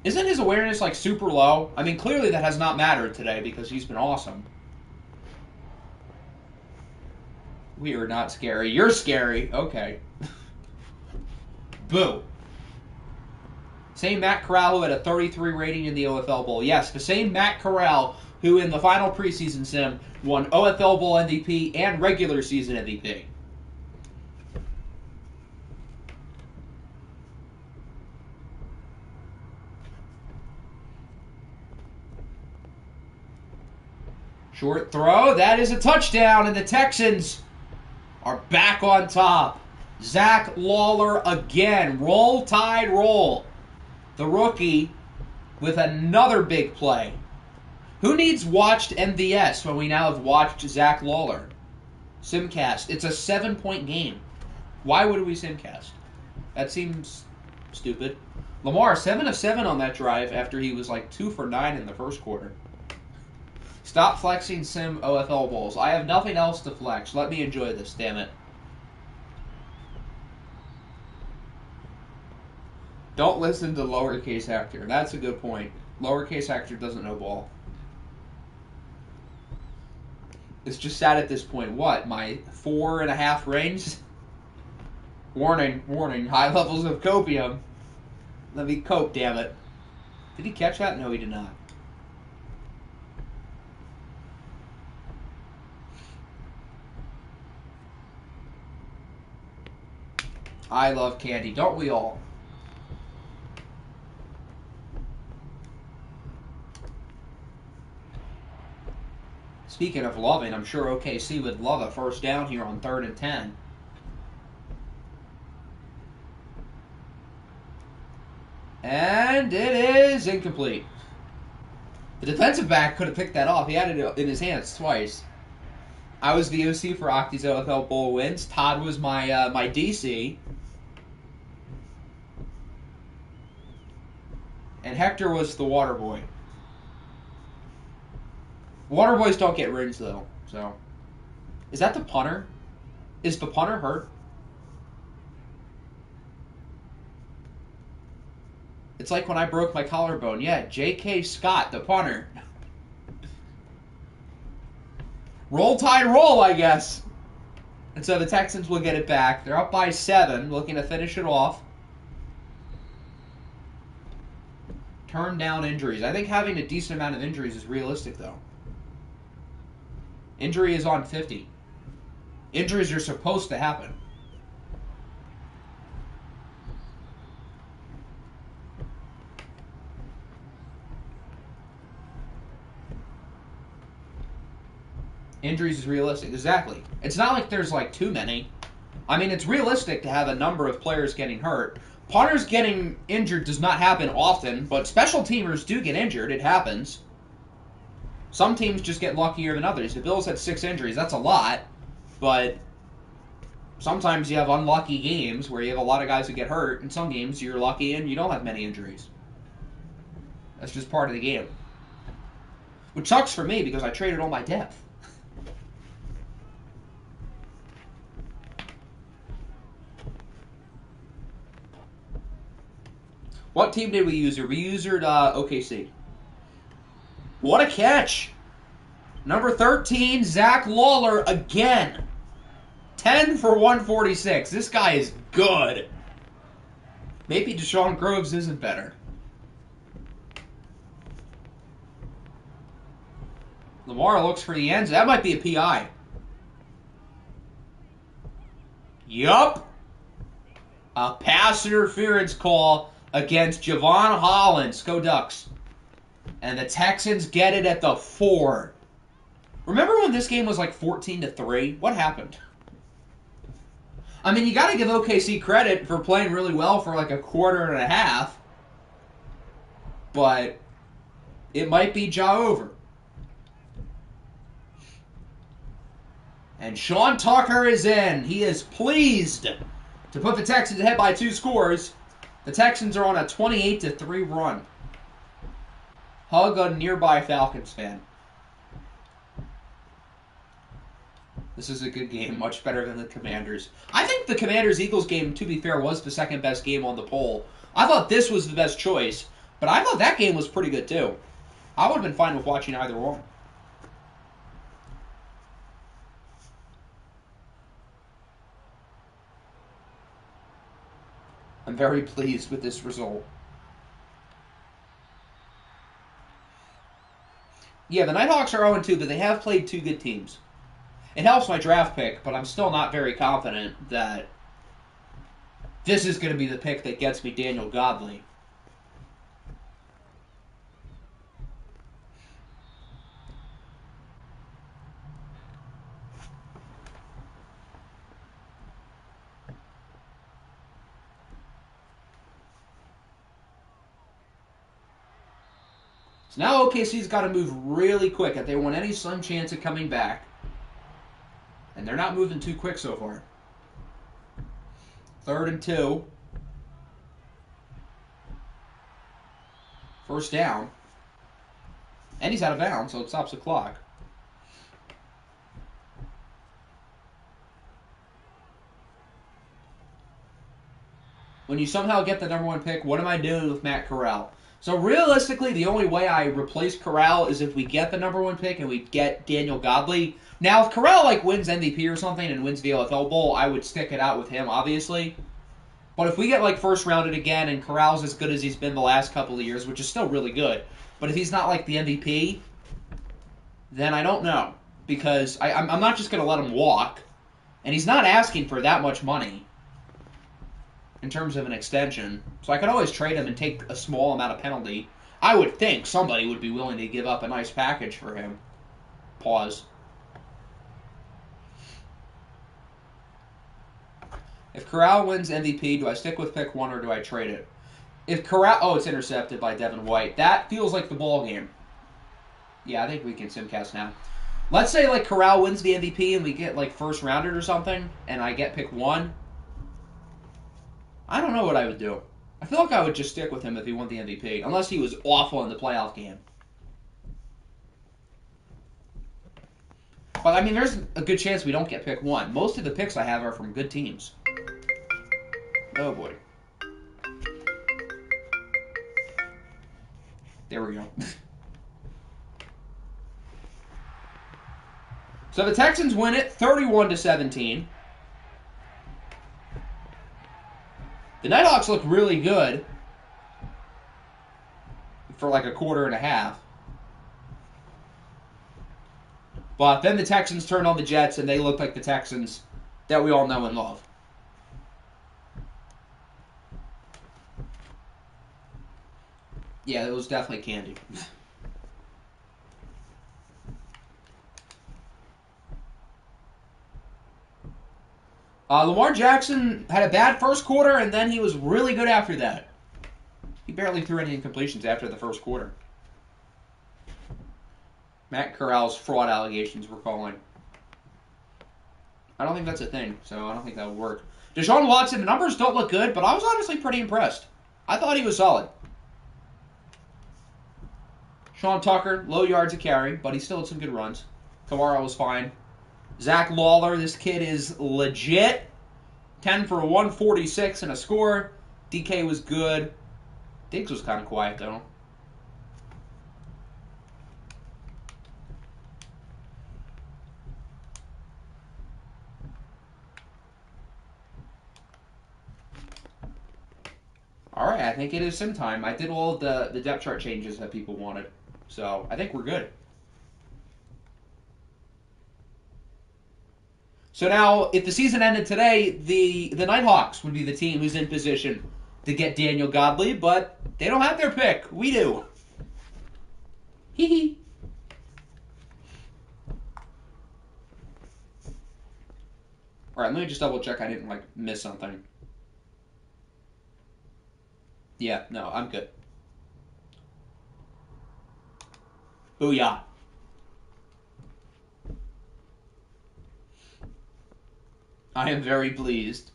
Isn't his awareness like super low? I mean, clearly that has not mattered today because he's been awesome. We are not scary. You're scary. Okay. Boo. Same Matt Corral who had a 33 rating in the OFL Bowl. Yes, the same Matt Corral who in the final preseason sim won OFL Bowl MVP and regular season MVP. Short throw. That is a touchdown, and the Texans are back on top. Zach Lawler again. Roll Tide roll. The rookie with another big play. Who needs watched MVS when we now have watched Zach Lawler? Simcast. It's a 7-point game. Why would we simcast? That seems stupid. Lamar, 7 of 7 on that drive after he was like 2 for 9 in the first quarter. Stop flexing sim OFL bowls. I have nothing else to flex. Let me enjoy this, damn it. Don't listen to lowercase Hector. That's a good point. Lowercase Hector doesn't know ball. It's just sad at this point. What? My 4.5 range? Warning, warning. High levels of copium. Let me cope, damn it. Did he catch that? No, he did not. I love candy. Don't we all? Speaking of loving, I'm sure OKC would love a first down here on 3rd and 10. And it is incomplete. The defensive back could have picked that off. He had it in his hands twice. I was the OC for Octi's OFL Bowl wins. Todd was my my DC. And Hector was the water boy. Water boys don't get rings, though. So, is that the punter? Is the punter hurt? It's like when I broke my collarbone. Yeah, J.K. Scott, the punter. Roll Tide roll, I guess. And so the Texans will get it back. They're up by 7, looking to finish it off. Turn down injuries. I think having a decent amount of injuries is realistic, though. Injury is on 50. Injuries are supposed to happen. Injuries is realistic. Exactly. It's not like there's like too many. I mean, it's realistic to have a number of players getting hurt. Punters getting injured does not happen often, but special teamers do get injured. It happens. Some teams just get luckier than others. The Bills had 6 injuries. That's a lot. But sometimes you have unlucky games where you have a lot of guys who get hurt, and some games you're lucky and you don't have many injuries. That's just part of the game. Which sucks for me because I traded all my depth. What team did we use here? We used OKC. What a catch! Number 13, Zach Lawler again. 10 for 146. This guy is good. Maybe Deshaun Groves isn't better. Lamar looks for the end zone. That might be a PI. Yup. A pass interference call against Javon Hollins. Go Ducks. And the Texans get it at the 4. Remember when this game was like 14-3? What happened? I mean, you got to give OKC credit for playing really well for like a quarter and a half. But it might be jaw over. And Sean Tucker is in. He is pleased to put the Texans ahead by 2 scores. The Texans are on a 28-3 run. Hug a nearby Falcons fan. This is a good game, much better than the Commanders. I think the Commanders-Eagles game, to be fair, was the second best game on the poll. I thought this was the best choice, but I thought that game was pretty good too. I would have been fine with watching either one. I'm very pleased with this result. Yeah, the Nighthawks are 0-2, but they have played 2 good teams. It helps my draft pick, but I'm still not very confident that this is going to be the pick that gets me Daniel Godley. So now OKC's got to move really quick if they want any slim chance of coming back. And they're not moving too quick so far. 3rd and 2. First down. And he's out of bounds, so it stops the clock. When you somehow get the number 1 pick, what am I doing with Matt Corral? So realistically, the only way I replace Corral is if we get the number 1 pick and we get Daniel Godley. Now, if Corral wins MVP or something and wins the OFL Bowl, I would stick it out with him, obviously. But if we get first rounded again and Corral's as good as he's been the last couple of years, which is still really good, but if he's not the MVP, then I don't know. Because I'm not just going to let him walk. And he's not asking for that much money in terms of an extension. So I could always trade him and take a small amount of penalty. I would think somebody would be willing to give up a nice package for him. Pause. If Corral wins MVP, do I stick with pick 1 or do I trade it? If Corral... Oh, it's intercepted by Devin White. That feels like the ball game. Yeah, I think we can simcast now. Let's say Corral wins the MVP and we get first rounded or something, and I get pick 1. I don't know what I would do. I feel like I would just stick with him if he won the MVP, unless he was awful in the playoff game. But, I mean, there's a good chance we don't get pick 1. Most of the picks I have are from good teams. Oh, boy. There we go. So the Texans win it 31-17. The Nighthawks look really good for like a quarter and a half. But then the Texans turned on the Jets, and they looked like the Texans that we all know and love. Yeah, it was definitely candy. Lamar Jackson had a bad first quarter, and then he was really good after that. He barely threw any incompletions after the first quarter. Matt Corral's fraud allegations were calling. I don't think that's a thing, so I don't think that would work. Deshaun Watson, the numbers don't look good, but I was honestly pretty impressed. I thought he was solid. Sean Tucker, low yards of carry, but he still had some good runs. Kamara was fine. Zach Lawler, this kid is legit. 10 for 146 and a score. DK was good. Diggs was kind of quiet, though. All right, I think it is sim time. I did all the depth chart changes that people wanted. So I think we're good. So now, if the season ended today, the Nighthawks would be the team who's in position to get Daniel Godley, but they don't have their pick. We do. Hee hee. All right, let me just double check I didn't miss something. Yeah, no, I'm good. Booyah. I am very pleased.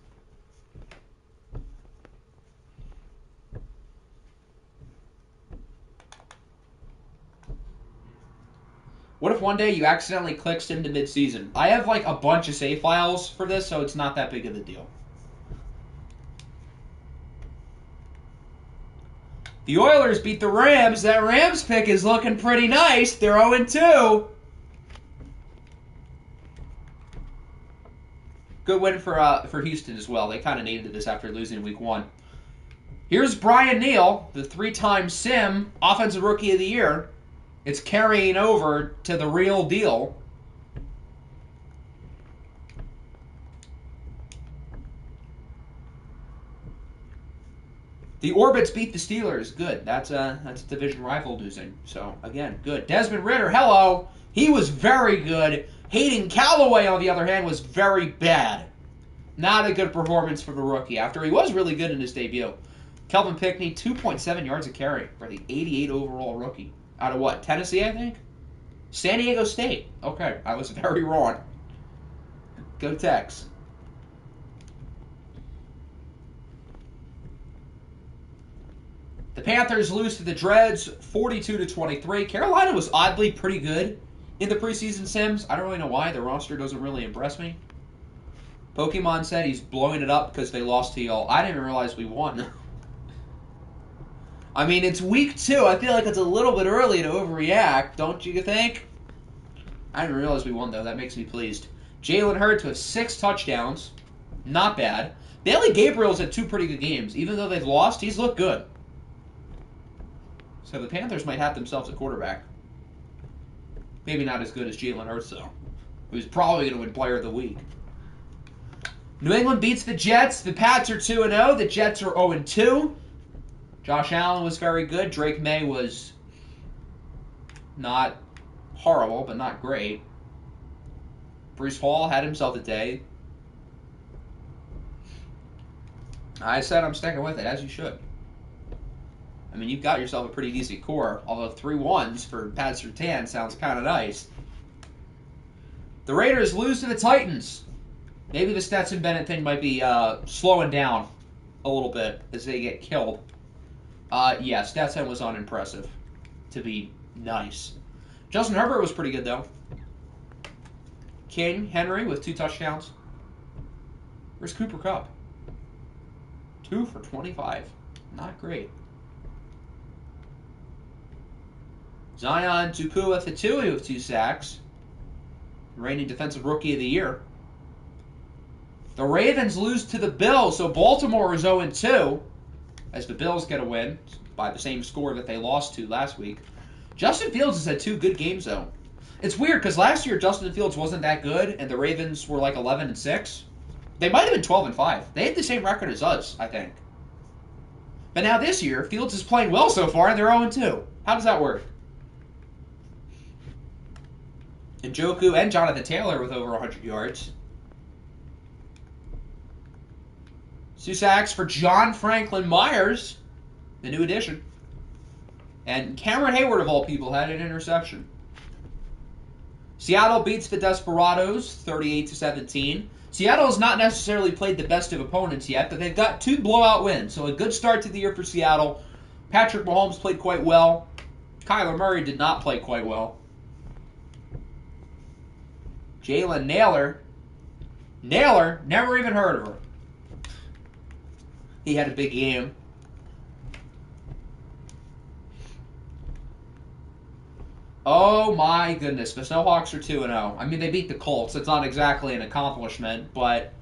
What if one day you accidentally clicked into mid-season? I have a bunch of save files for this, so it's not that big of a deal. The Oilers beat the Rams. That Rams pick is looking pretty nice. They're 0-2. Good win for Houston as well. They kind of needed this after losing week 1. Here's Brian Neal, the 3-time Sim Offensive Rookie of the Year. It's carrying over to the real deal. The Orbits beat the Steelers. Good. That's a division rival losing. So, again, good. Desmond Ridder, hello. He was very good. Hayden Callaway, on the other hand, was very bad. Not a good performance for the rookie, after he was really good in his debut. Kelvin Pickney, 2.7 yards a carry for the 88 overall rookie. Out of what? Tennessee, I think? San Diego State. Okay, I was very wrong. Go Tex. The Panthers lose to the Dreads 42-23. Carolina was oddly pretty good in the preseason sims. I don't really know why. The roster doesn't really impress me. Pokemon said he's blowing it up because they lost to y'all. I didn't realize we won. I mean, it's week 2. I feel like it's a little bit early to overreact, don't you think? I didn't realize we won, though. That makes me pleased. Jalen Hurts with 6 touchdowns. Not bad. Bailey Gabriel's had 2 pretty good games. Even though they've lost, he's looked good. So the Panthers might have themselves a quarterback. Maybe not as good as Jalen Hurts, though. Who's probably going to win Player of the Week. New England beats the Jets. The Pats are 2-0. The Jets are 0-2. Josh Allen was very good. Drake May was not horrible, but not great. Breece Hall had himself a day. I said I'm sticking with it, as you should. I mean, you've got yourself a pretty decent core, although 3 1s for Pat Surtain sounds kind of nice. The Raiders lose to the Titans. Maybe the Stetson Bennett thing might be slowing down a little bit as they get killed. Yeah, Stetson was unimpressive, to be nice. Justin Herbert was pretty good, though. King Henry with 2 touchdowns. Where's Cooper Kupp? 2 for 25. Not great. Zion Tupuola-Fetui with 2 sacks. Reigning Defensive Rookie of the Year. The Ravens lose to the Bills, so Baltimore is 0-2 as the Bills get a win by the same score that they lost to last week. Justin Fields has had 2 good games, though. It's weird because last year Justin Fields wasn't that good, and the Ravens were like 11-6. They might have been 12-5. They had the same record as us, I think. But now this year, Fields is playing well so far, and they're 0-2. How does that work? Njoku and Jonathan Taylor with over 100 yards. 2 sacks for John Franklin Myers, the new addition. And Cameron Hayward, of all people, had an interception. Seattle beats the Desperados 38-17. Seattle has not necessarily played the best of opponents yet, but they've got 2 blowout wins. So a good start to the year for Seattle. Patrick Mahomes played quite well. Kyler Murray did not play quite well. Jalen Naylor. Naylor, never even heard of her. He had a big game. Oh my goodness, the Snowhawks are 2-0. I mean, they beat the Colts. It's not exactly an accomplishment, but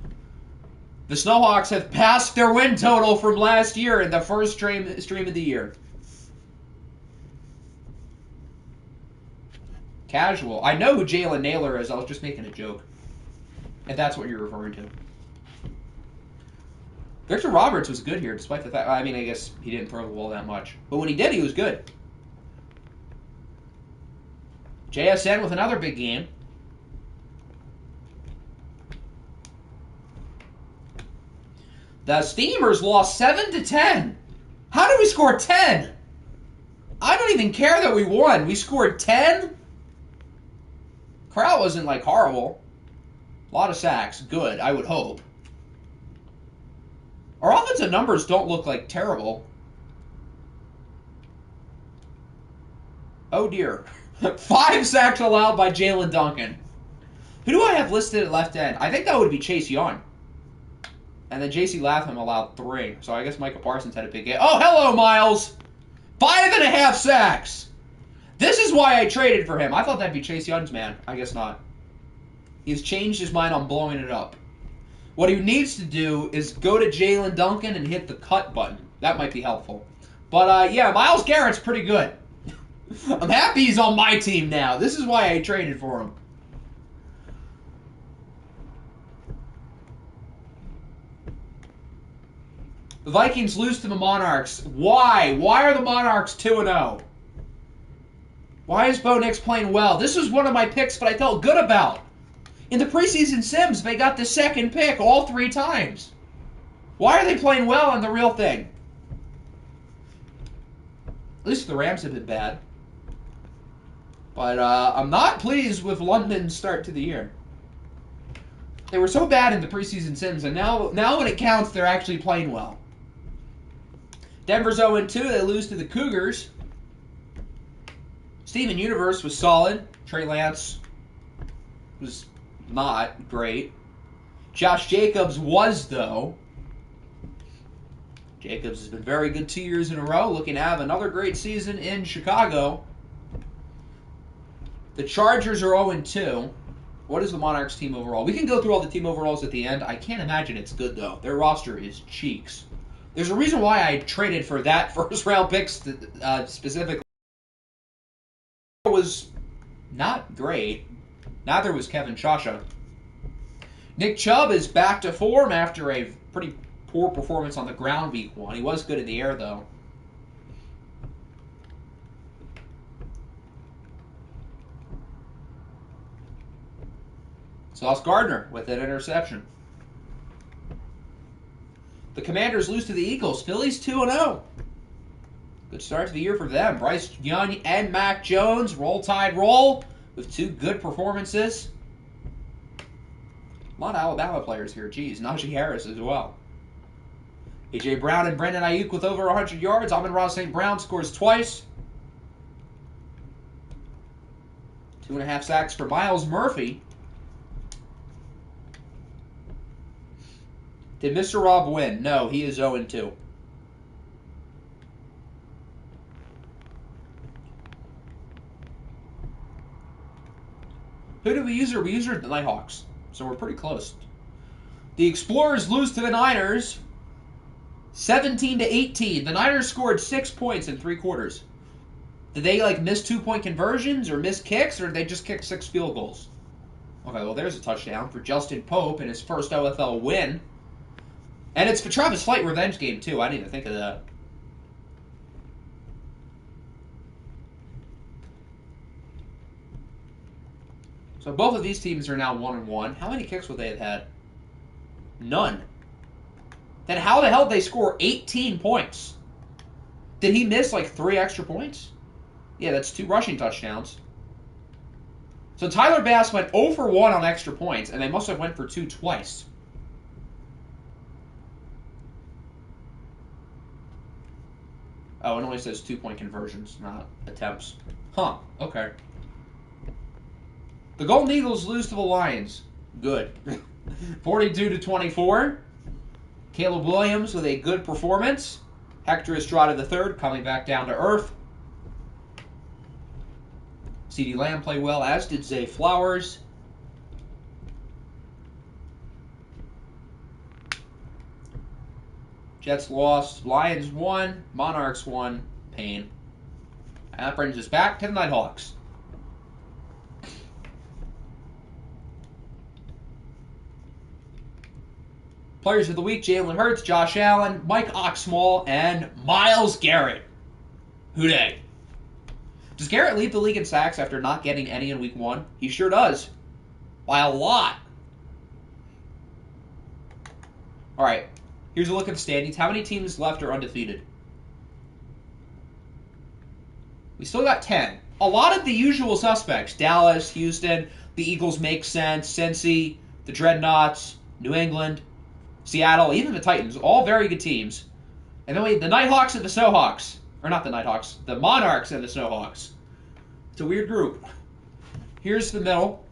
the Snowhawks have passed their win total from last year in the first stream of the year. Casual. I know who Jalen Naylor is. I was just making a joke. If that's what you're referring to. Victor Roberts was good here, despite the fact... I mean, I guess he didn't throw the ball that much. But when he did, he was good. JSN with another big game. The Steamers lost 7-10. How did we score 10? I don't even care that we won. We scored 10? Crowd wasn't, like, horrible. A lot of sacks. Good, I would hope. Our offensive numbers don't look, like, terrible. Oh, dear. 5 sacks allowed by Jalen Duncan. Who do I have listed at left end? I think that would be Chase Young. And then J.C. Latham allowed 3. So I guess Micah Parsons had a big game. Oh, hello, Miles! 5.5 sacks! This is why I traded for him. I thought that'd be Chase Young's man. I guess not. He's changed his mind on blowing it up. What he needs to do is go to Jalen Duncan and hit the cut button. That might be helpful. But, yeah, Myles Garrett's pretty good. I'm happy he's on my team now. This is why I traded for him. The Vikings lose to the Monarchs. Why? Why are the Monarchs 2-0? Why is Bo Nix playing well? This was one of my picks, but I felt good about. In the preseason Sims, they got the second pick all 3 times. Why are they playing well in the real thing? At least the Rams have been bad. But I'm not pleased with London's start to the year. They were so bad in the preseason Sims, and now when it counts, they're actually playing well. Denver's 0-2. They lose to the Cougars. Steven Universe was solid. Trey Lance was not great. Josh Jacobs was, though. Jacobs has been very good 2 years in a row. Looking to have another great season in Chicago. The Chargers are 0-2. What is the Monarchs team overall? We can go through all the team overalls at the end. I can't imagine it's good, though. Their roster is cheeks. There's a reason why I traded for that first-round pick specifically. It was not great. Neither was Kevin Shasha. Nick Chubb is back to form after a pretty poor performance on the ground week 1. He was good in the air, though. Sauce Gardner with an interception. The Commanders lose to the Eagles. Phillies 2-0. Good start to the year for them. Bryce Young and Mac Jones. Roll Tide roll with 2 good performances. A lot of Alabama players here. Geez, Najee Harris as well. A.J. Brown and Brandon Ayuk with over 100 yards. Amon-Ra St. Brown scores twice. 2.5 sacks for Miles Murphy. Did Mr. Rob win? No, he is 0-2. Who did we use her? We used her at the Nighthawks. So we're pretty close. The Explorers lose to the Niners 17-18. The Niners scored 6 points in 3 quarters. Did they miss 2-point conversions or miss kicks, or did they just kick 6 field goals? Okay, well there's a touchdown for Justin Pope in his first OFL win. And it's for Travis Flight revenge game too. I didn't even think of that. So both of these teams are now 1-1. How many kicks would they have had? None. Then how the hell did they score 18 points? Did he miss 3 extra points? Yeah, that's 2 rushing touchdowns. So Tyler Bass went 0 for 1 on extra points, and they must have went for 2 twice. Oh, it only says 2-point conversions, not attempts. Huh, okay. The Golden Eagles lose to the Lions. Good. 42-24. Caleb Williams with a good performance. Hector Estrada III coming back down to earth. CeeDee Lamb played well, as did Zay Flowers. Jets lost. Lions won. Monarchs won. Pain. And that brings us back to the Nighthawks. Players of the week: Jalen Hurts, Josh Allen, Mike Oxmall, and Myles Garrett. Who dey? Does Garrett lead the league in sacks after not getting any in week 1? He sure does. By a lot. Alright, here's a look at the standings. How many teams left are undefeated? We still got 10. A lot of the usual suspects. Dallas, Houston, the Eagles make sense, Cincy, the Dreadnoughts, New England, Seattle, even the Titans. All very good teams. And then we have the Nighthawks and the Snowhawks. Or not the Nighthawks, the Monarchs and the Snowhawks. It's a weird group. Here's the middle.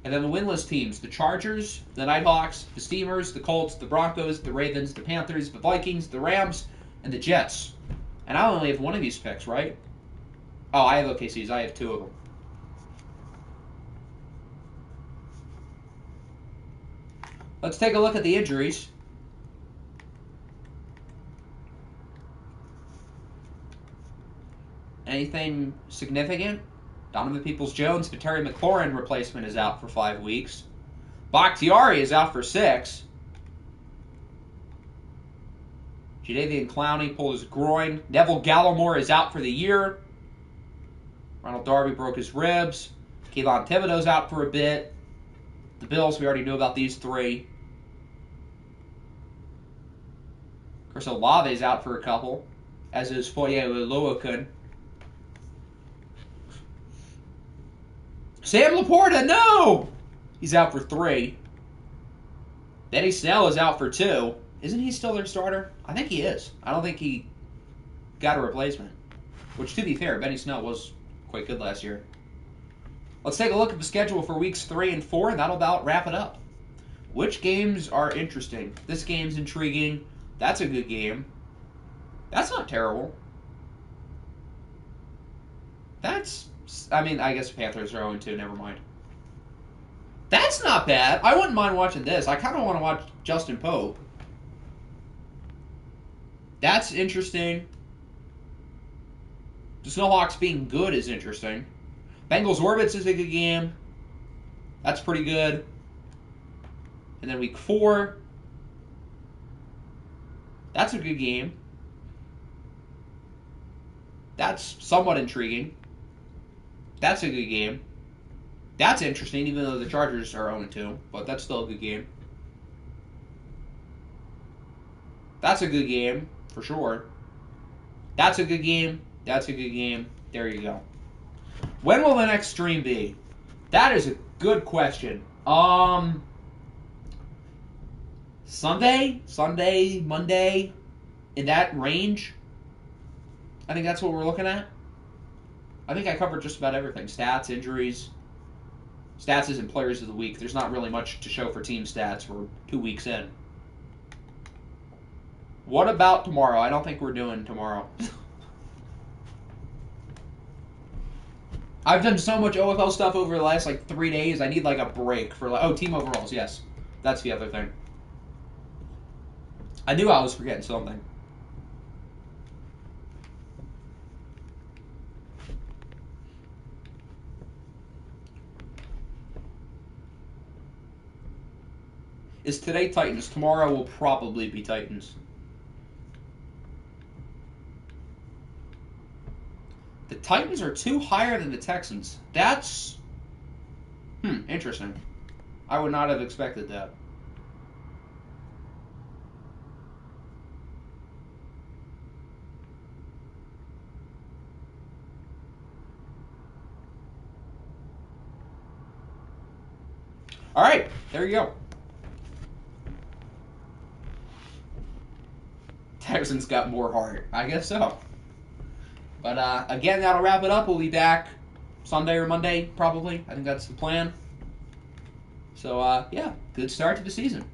And then the winless teams: the Chargers, the Nighthawks, the Steamers, the Colts, the Broncos, the Ravens, the Panthers, the Vikings, the Rams, and the Jets. And I only have one of these picks, right? Oh, I have OKC's. I have 2 of them. Let's take a look at the injuries. Anything significant? Donovan Peoples-Jones, the Terry McLaurin replacement, is out for 5 weeks. Bakhtiari is out for 6. Jadeveon Clowney pulled his groin. Neville Gallimore is out for the year. Ronald Darby broke his ribs. Kayvon Thibodeau's out for a bit. The Bills, we already knew about these 3. Chris Olave's out for a couple, as is Foye Oluokun. Sam Laporta, no! He's out for 3. Benny Snell is out for 2. Isn't he still their starter? I think he is. I don't think he got a replacement. Which, to be fair, Benny Snell was quite good last year. Let's take a look at the schedule for weeks 3 and 4, and that'll about wrap it up. Which games are interesting? This game's intriguing. That's a good game. That's not terrible. I guess Panthers are 0-2, never mind. That's not bad. I wouldn't mind watching this. I kind of want to watch Justin Pope. That's interesting. The Snowhawks being good is interesting. Bengals Orbits is a good game. That's pretty good. And then week 4. That's a good game. That's somewhat intriguing. That's a good game. That's interesting, even though the Chargers are 0-2, but that's still a good game. That's a good game, for sure. That's a good game. That's a good game. There you go. When will the next stream be? That is a good question. Sunday, Monday, in that range. I think that's what we're looking at. I think I covered just about everything. Stats, injuries. Stats isn't players of the week. There's not really much to show for team stats. We're 2 weeks in. What about tomorrow? I don't think we're doing tomorrow. I've done so much OFL stuff over the last, like, 3 days. I need, like, a break for, like... Oh, team overalls, yes. That's the other thing. I knew I was forgetting something. Is today Titans? Tomorrow will probably be Titans. The Titans are 2 higher than the Texans. That's... interesting. I would not have expected that. All right, there you go. Texans got more heart. I guess so. But again, that'll wrap it up. We'll be back Sunday or Monday, probably. I think that's the plan. So, yeah, good start to the season.